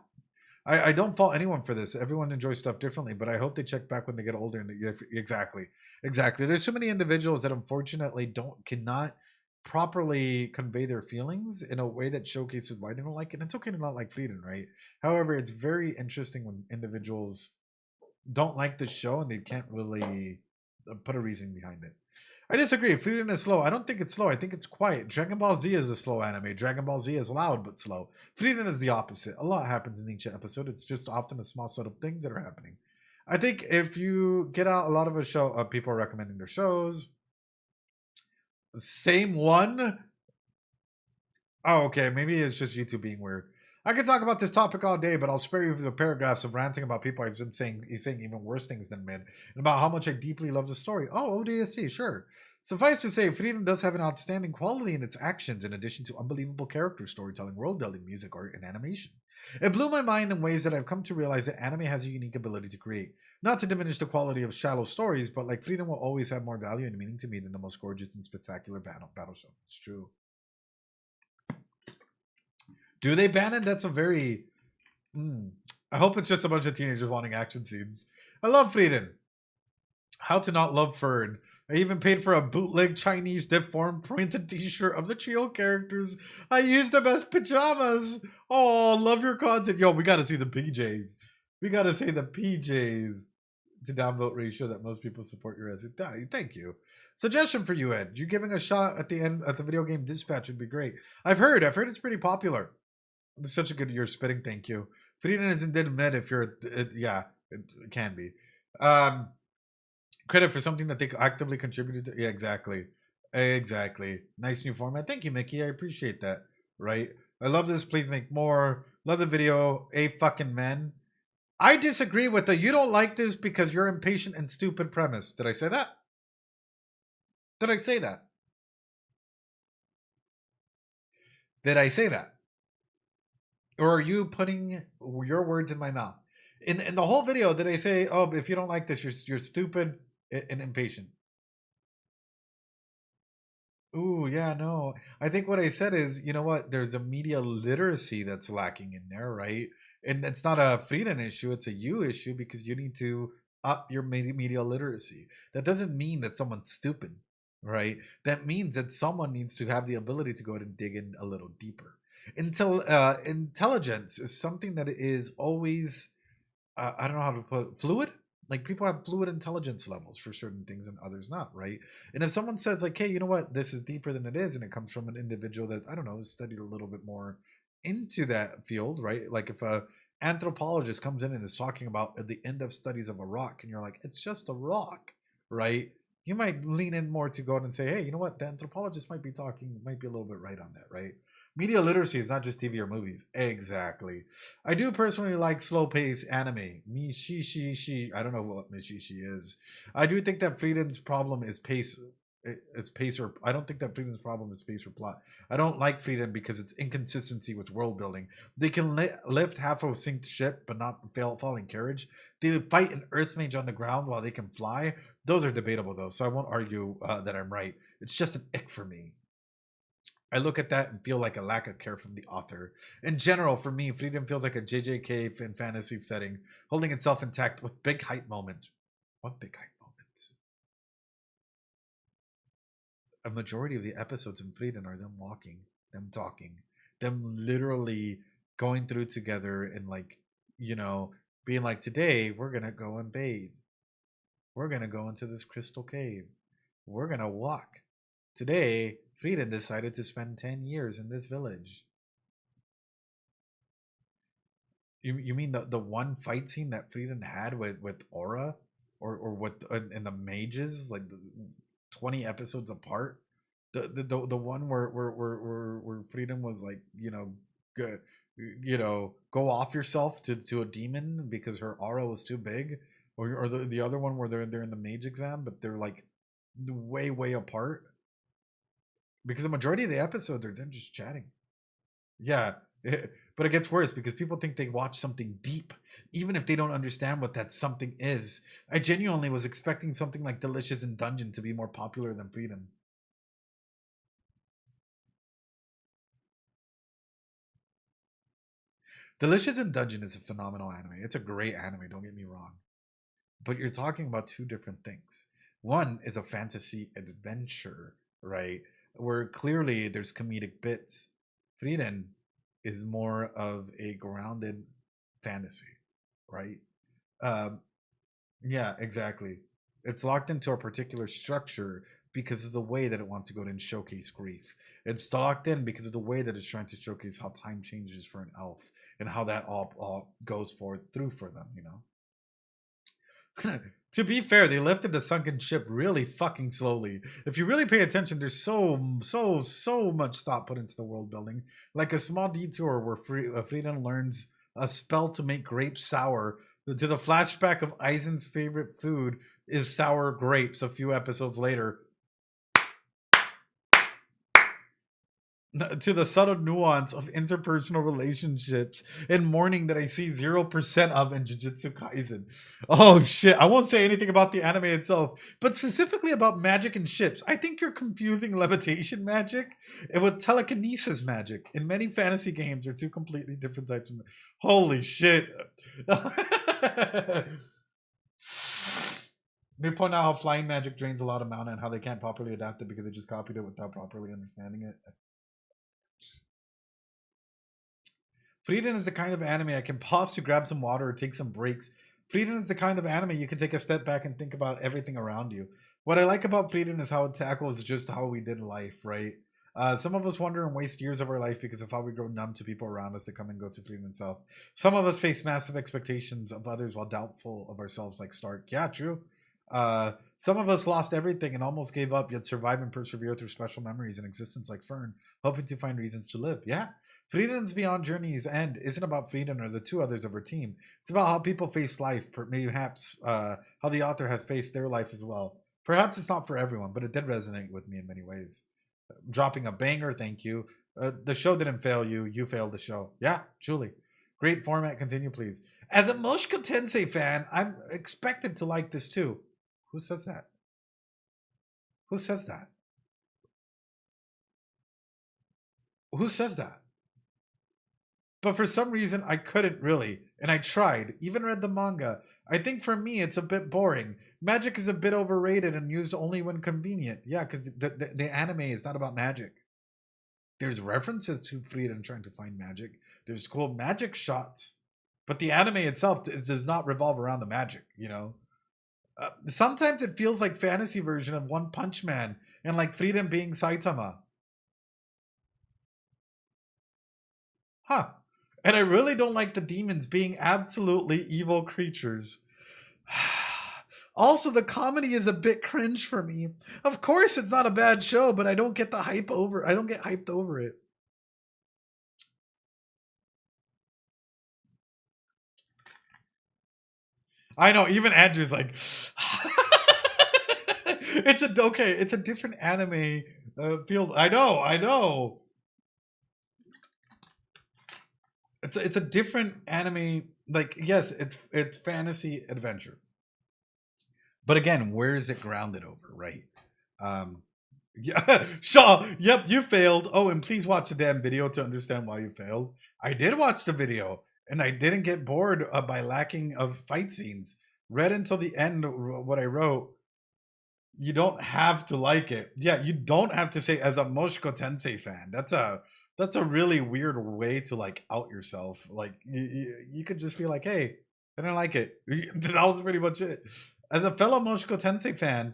I don't fault anyone for this. Everyone enjoys stuff differently, but I hope they check back when they get older. And exactly. There's so many individuals that unfortunately cannot properly convey their feelings in a way that showcases why they don't like it. And it's okay to not like Frieren, right? However, it's very interesting when individuals don't like the show and they can't really put a reason behind it. I disagree. Frieren is slow. I don't think it's slow. I think it's quiet. Dragon Ball Z is a slow anime. Dragon Ball Z is loud but slow. Frieren is the opposite. A lot happens in each episode. It's just often a small set of things that are happening. I think if you get out a lot of a show, people are recommending their shows. Same one. Oh, okay. Maybe it's just YouTube being weird. I could talk about this topic all day, but I'll spare you the paragraphs of ranting about people I've been saying even worse things than mid, and about how much I deeply love the story. Oh, ODSC, sure. Suffice to say, Frieren does have an outstanding quality in its actions, in addition to unbelievable character storytelling, world building, music, art, and animation. It blew my mind in ways that I've come to realize that anime has a unique ability to create. Not to diminish the quality of shallow stories, but like Frieren will always have more value and meaning to me than the most gorgeous and spectacular battle show. It's true. Do they ban it? That's a very... I hope it's just a bunch of teenagers wanting action scenes. I love Frieren. How to not love Fern. I even paid for a bootleg Chinese deformed printed t-shirt of the trio characters. I used them as pajamas. Oh, love your content. Yo, we gotta see the PJs. We gotta see the PJs to downvote ratio that most people support your essay. Thank you. Suggestion for you, Ed. You giving a shot at the end at the video game Dispatch would be great. I've heard it's pretty popular. It's such a good year spitting. Thank you. Frieren isn't dead med if you're it can be. Credit for something that they actively contributed to. Yeah, exactly. Nice new format. Thank you, Mickey. I appreciate that. Right. I love this. Please make more. Love the video. Fucking men. I disagree with the you don't like this because you're impatient and stupid premise. Did I say that? Did I say that? Did I say that? Or are you putting your words in my mouth? In the whole video, did I say, oh, if you don't like this, you're stupid and impatient? Ooh, yeah, no. I think what I said is, you know what? There's a media literacy that's lacking in there, right? And it's not a Frieren issue, it's a you issue because you need to up your media literacy. That doesn't mean that someone's stupid, right? That means that someone needs to have the ability to go ahead and dig in a little deeper. Intelligence is something that is always, I don't know how to put it, fluid. Like people have fluid intelligence levels for certain things and others not, right? And if someone says like, hey, you know what, this is deeper than it is, and it comes from an individual that, I don't know, has studied a little bit more into that field, right? Like if a anthropologist comes in and is talking about at the end of studies of a rock, and you're like, it's just a rock, right? You might lean in more to go out and say, hey, you know what, the anthropologist might be a little bit right on that, right? Media literacy is not just TV or movies. Exactly. I do personally like slow-paced anime. Mishishi. I don't know what Mishishi is. I do think that Frieden's problem is pace. It's pace or I don't think that Frieden's problem is pace or plot. I don't like Frieren because it's inconsistency with world building. They can lift half a synced ship but not falling carriage. They fight an earth mage on the ground while they can fly. Those are debatable though, so I won't argue that I'm right. It's just an ick for me. I look at that and feel like a lack of care from the author. In general, for me, Frieren feels like a JJK in fantasy setting, holding itself intact with big hype moments. What big hype moments? A majority of the episodes in Frieren are them walking, them talking, them literally going through together and like, you know, being like, today we're going to go and bathe. We're going to go into this crystal cave. We're going to walk. Today, Frieren decided to spend 10 years in this village. You mean the one fight scene that Frieren had with Aura? Or with in the mages, like 20 episodes apart? The one where Frieren was like, go off yourself to a demon because her aura was too big? Or the other one where they're in the mage exam, but they're like way apart? Because the majority of the episodes are them just chatting. Yeah, but it gets worse because people think they watch something deep, even if they don't understand what that something is. I genuinely was expecting something like Delicious in Dungeon to be more popular than Frieren. Delicious in Dungeon is a phenomenal anime. It's a great anime, don't get me wrong. But you're talking about two different things. One is a fantasy adventure, right? Where clearly there's comedic bits. Frieren is more of a grounded fantasy, right? Yeah, exactly. It's locked into a particular structure because of the way that it wants to go and showcase grief. It's locked in because of the way that it's trying to showcase how time changes for an elf and how that all goes through for them, you know? To be fair, they lifted the sunken ship really fucking slowly. If you really pay attention, there's so much thought put into the world building. Like a small detour where Frieren learns a spell to make grapes sour. To the flashback of Aizen's favorite food is sour grapes a few episodes later. To the subtle nuance of interpersonal relationships and mourning that I see 0% of in Jujutsu Kaisen. Oh shit, I won't say anything about the anime itself, but specifically about magic and ships. I think you're confusing levitation magic with telekinesis magic. In many fantasy games, they're two completely different types of holy shit. They point out how flying magic drains a lot of mana and how they can't properly adapt it because they just copied it without properly understanding it. Frieren is the kind of anime I can pause to grab some water or take some breaks. Frieren is the kind of anime you can take a step back and think about everything around you. What I like about Frieren is how it tackles just how we did life, right? Some of us wonder and waste years of our life because of how we grow numb to people around us that come and go to Frieren itself. Some of us face massive expectations of others while doubtful of ourselves like Stark. Yeah, true. Some of us lost everything and almost gave up, yet survive and persevere through special memories and existence like Fern, hoping to find reasons to live. Yeah. Frieren's Beyond Journey's End isn't about Frieren or the two others of her team. It's about how people face life, perhaps how the author has faced their life as well. Perhaps it's not for everyone, but it did resonate with me in many ways. Dropping a banger, thank you. The show didn't fail you, you failed the show. Yeah, truly. Great format, continue please. As a Moshka Tensei fan, I'm expected to like this too. Who says that? Who says that? Who says that? But for some reason, I couldn't really. And I tried. Even read the manga. I think for me, it's a bit boring. Magic is a bit overrated and used only when convenient. Yeah, because the anime is not about magic. There's references to Frieren trying to find magic. There's cool magic shots. But the anime itself does not revolve around the magic, you know? Sometimes it feels like fantasy version of One Punch Man and like Frieren being Saitama. Huh. And I really don't like the demons being absolutely evil creatures. Also, the comedy is a bit cringe for me. Of course, it's not a bad show, but I don't get the hype over. I don't get hyped over it. I know. Even Andrew's like, it's a different anime field. I know. It's a different anime. Like, yes, it's fantasy adventure. But again, where is it grounded over, right? Yeah, Shaw, yep, you failed. Oh, and please watch the damn video to understand why you failed. I did watch the video, and I didn't get bored by lacking of fight scenes. Read until the end what I wrote. You don't have to like it. Yeah, you don't have to say as a Moshiko Tensei fan. That's a really weird way to like out yourself. Like you could just be like, hey, I didn't like it. That was pretty much it. As a fellow Moshiko Tensei fan,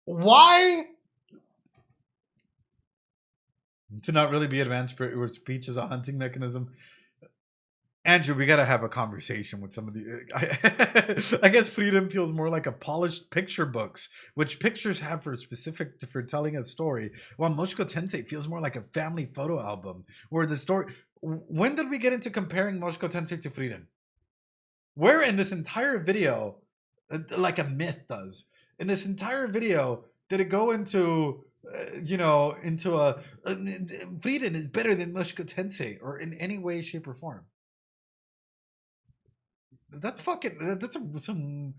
why to not really be advanced for where speech is a hunting mechanism? Andrew, we gotta have a conversation with some of the. I guess Frieren feels more like a polished picture books, which pictures have for telling a story, while Moshiko Tensei feels more like a family photo album, where the story. When did we get into comparing Moshiko Tensei to Frieren? Where in this entire video, like a myth does, in this entire video, did it go into, into Frieren is better than Moshiko Tensei, or in any way, shape, or form? That's some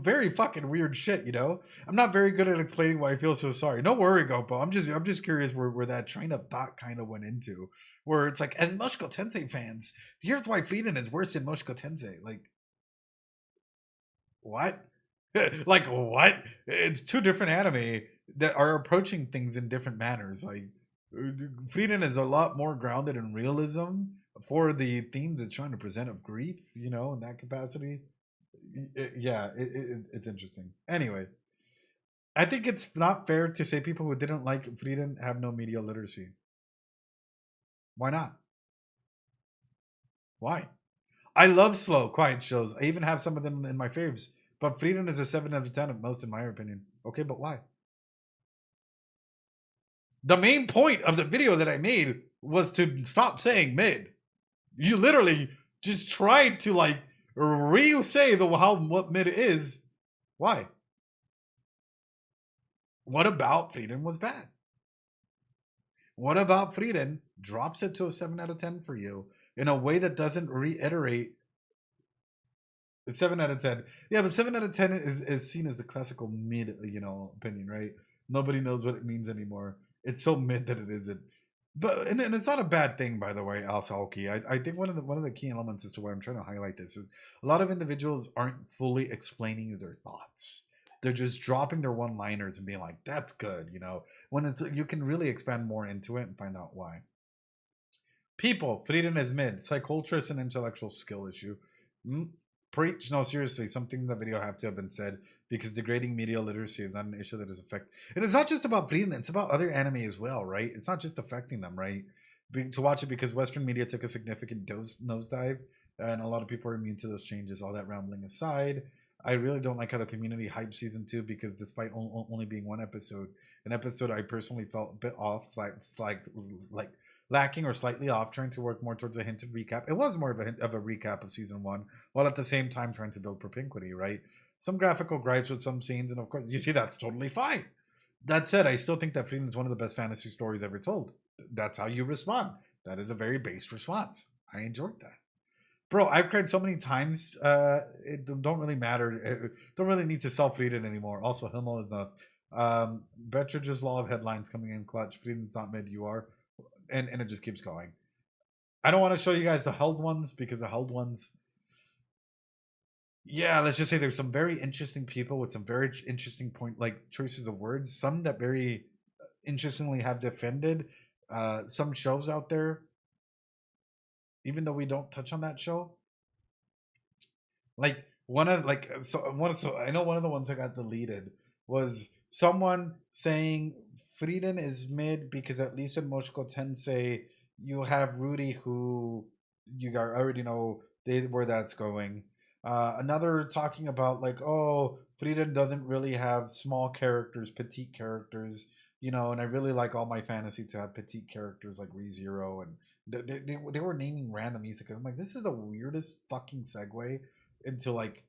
very fucking weird shit, you know? I'm not very good at explaining why I feel so sorry. No worry, Gopo. I'm just curious where that train of thought kind of went into. Where it's like, as Moshiko Tensei fans, here's why Frieren is worse than Moshiko Tensei. Like, what? Like, what? It's two different anime that are approaching things in different manners. Like, Frieren is a lot more grounded in realism for the themes it's trying to present of grief, in that capacity. It's interesting. Anyway, I think it's not fair to say people who didn't like Frieren have no media literacy. Why not? Why? I love slow, quiet shows. I even have some of them in my faves. But Frieren is a 7 out of 10 at most, in my opinion. Okay, but why? The main point of the video that I made was to stop saying mid. You literally just tried to like re-say what mid is. Why? What about Frieren was bad? What about Frieren drops it to a 7 out of 10 for you in a way that doesn't reiterate? It's 7 out of 10. Yeah, but 7 out of 10 is seen as the classical mid, opinion, right? Nobody knows what it means anymore. It's so mid that it isn't. But and it's not a bad thing, by the way, Al-Salki. I think one of the key elements as to why I'm trying to highlight this is a lot of individuals aren't fully explaining their thoughts. They're just dropping their one-liners and being like, "That's good," When you can really expand more into it and find out why. People, Frieren is mid. Psyculturists, an intellectual skill issue. Preach. No, seriously, something in the video have to have been said, because degrading media literacy is not an issue that is affecting. And it's not just about Frieren, it's about other anime as well, right? It's not just affecting them, right? To watch it because Western media took a significant nosedive, and a lot of people are immune to those changes. All that rambling aside, I really don't like how the community hyped season 2, because despite only being one episode, an episode I personally felt a bit off, like lacking or slightly off, trying to work more towards a hinted recap. It was more of a recap of season 1, while at the same time trying to build propinquity, right? Some graphical gripes with some scenes, and of course, you see, that's totally fine. That said, I still think that Frieren is one of the best fantasy stories ever told. That's how you respond. That is a very based response. I enjoyed that. Bro, I've cried so many times, it don't really matter. Don't really need to sell Frieren anymore. Also, Himmel is enough. Bettridge's law of headlines coming in clutch. Frieren's not mid, you are. And it just keeps going. I don't want to show you guys the held ones, because the held ones yeah, let's just say there's some very interesting people with some very interesting point, like choices of words. Some that very interestingly have defended some shows out there, even though we don't touch on that show. Like so I know one of the ones that got deleted was someone saying Frieren is mid because at least in Moshiko Tensei you have Rudy, who already know where that's going. Another talking about like, oh, Frieren doesn't really have small characters, petite characters, and I really like all my fantasy to have petite characters like ReZero, and they were naming random music. I'm like, this is the weirdest fucking segue into like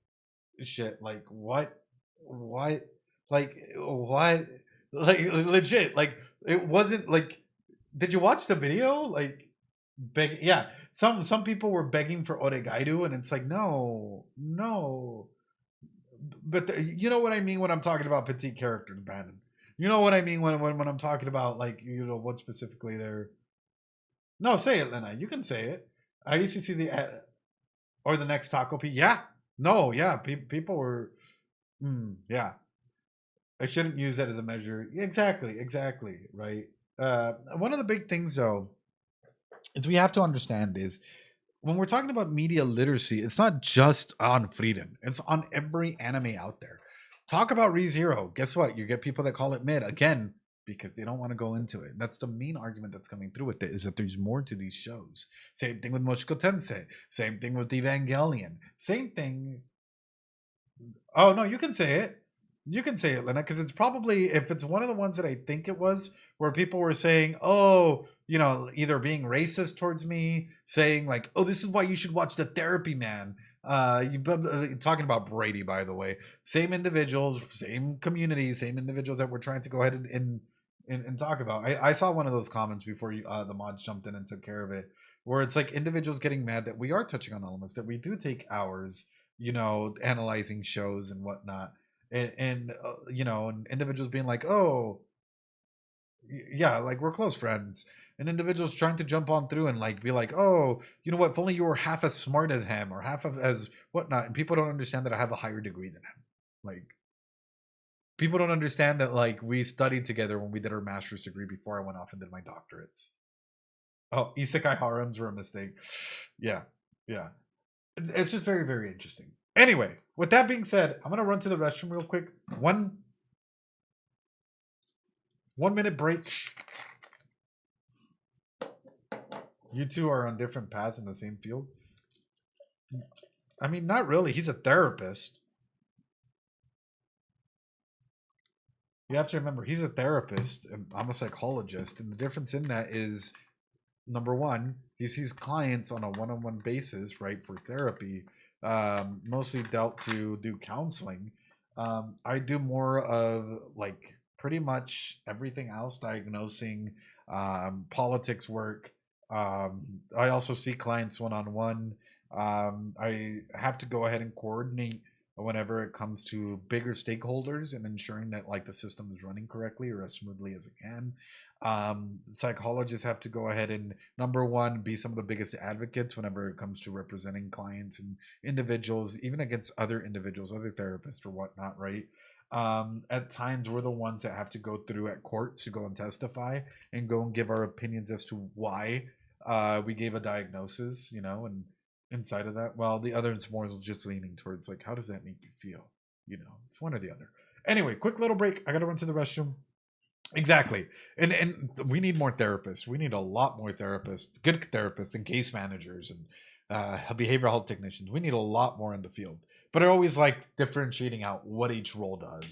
shit. Like what, like what, like legit. Like it wasn't like. Did you watch the video? Like, yeah. Some people were begging for Oregairu, and it's like no. But you know what I mean when I'm talking about petite characters, Bannon. You know what I mean when I'm talking about like what specifically they're. No, say it, Lena. You can say it. I used to see the or the next Taco P. Yeah. No. Yeah. People were. Yeah. I shouldn't use that as a measure. Exactly. Right. One of the big things though is we have to understand is when we're talking about media literacy, it's not just on Frieren. It's on every anime out there. Talk about ReZero. Guess what? You get people that call it mid again because they don't want to go into it. That's the main argument that's coming through with it, is that there's more to these shows. Same thing with Moshiko Tensei. Same thing with Evangelion. Same thing. Oh no, you can say it. You can say it, Lena, because it's probably, if it's one of the ones that I think it was, where people were saying, oh, either being racist towards me, saying like, oh, this is why you should watch The Therapy Man. Talking about Brady, by the way. Same individuals, same communities, same individuals that we're trying to go ahead and talk about. I saw one of those comments before the mods jumped in and took care of it, where it's like individuals getting mad that we are touching on elements, that we do take hours, analyzing shows and whatnot. And individuals being like, oh yeah, like we're close friends, and individuals trying to jump on through and like be like, oh, you know what, if only you were half as smart as him or half of as whatnot. And people don't understand that I have a higher degree than him. Like, people don't understand that like we studied together when we did our master's degree before I went off and did my doctorates. Oh, isekai harems were a mistake. Yeah it's just very, very interesting. Anyway, with that being said, I'm gonna run to the restroom real quick. 1 minute break. You two are on different paths in the same field. I mean, not really. He's a therapist. You have to remember, he's a therapist and I'm a psychologist, and the difference in that is, number one, he sees clients on a one-on-one basis, right, for therapy, mostly dealt to do counseling. I do more of like pretty much everything else, diagnosing, politics work. I also see clients one-on-one. I have to go ahead and coordinate whenever it comes to bigger stakeholders and ensuring that like the system is running correctly or as smoothly as it can. Psychologists have to go ahead and, number one, be some of the biggest advocates whenever it comes to representing clients and individuals, even against other individuals, other therapists or whatnot, right? At times we're the ones that have to go through at court to go and testify and go and give our opinions as to why we gave a diagnosis, and inside of that, well, the other is more just leaning towards like, how does that make you feel? It's one or the other. Anyway, quick little break. I gotta run to the restroom. Exactly. And we need more therapists. We need a lot more therapists, good therapists and case managers and behavioral health technicians. We need a lot more in the field. But I always like differentiating out what each role does.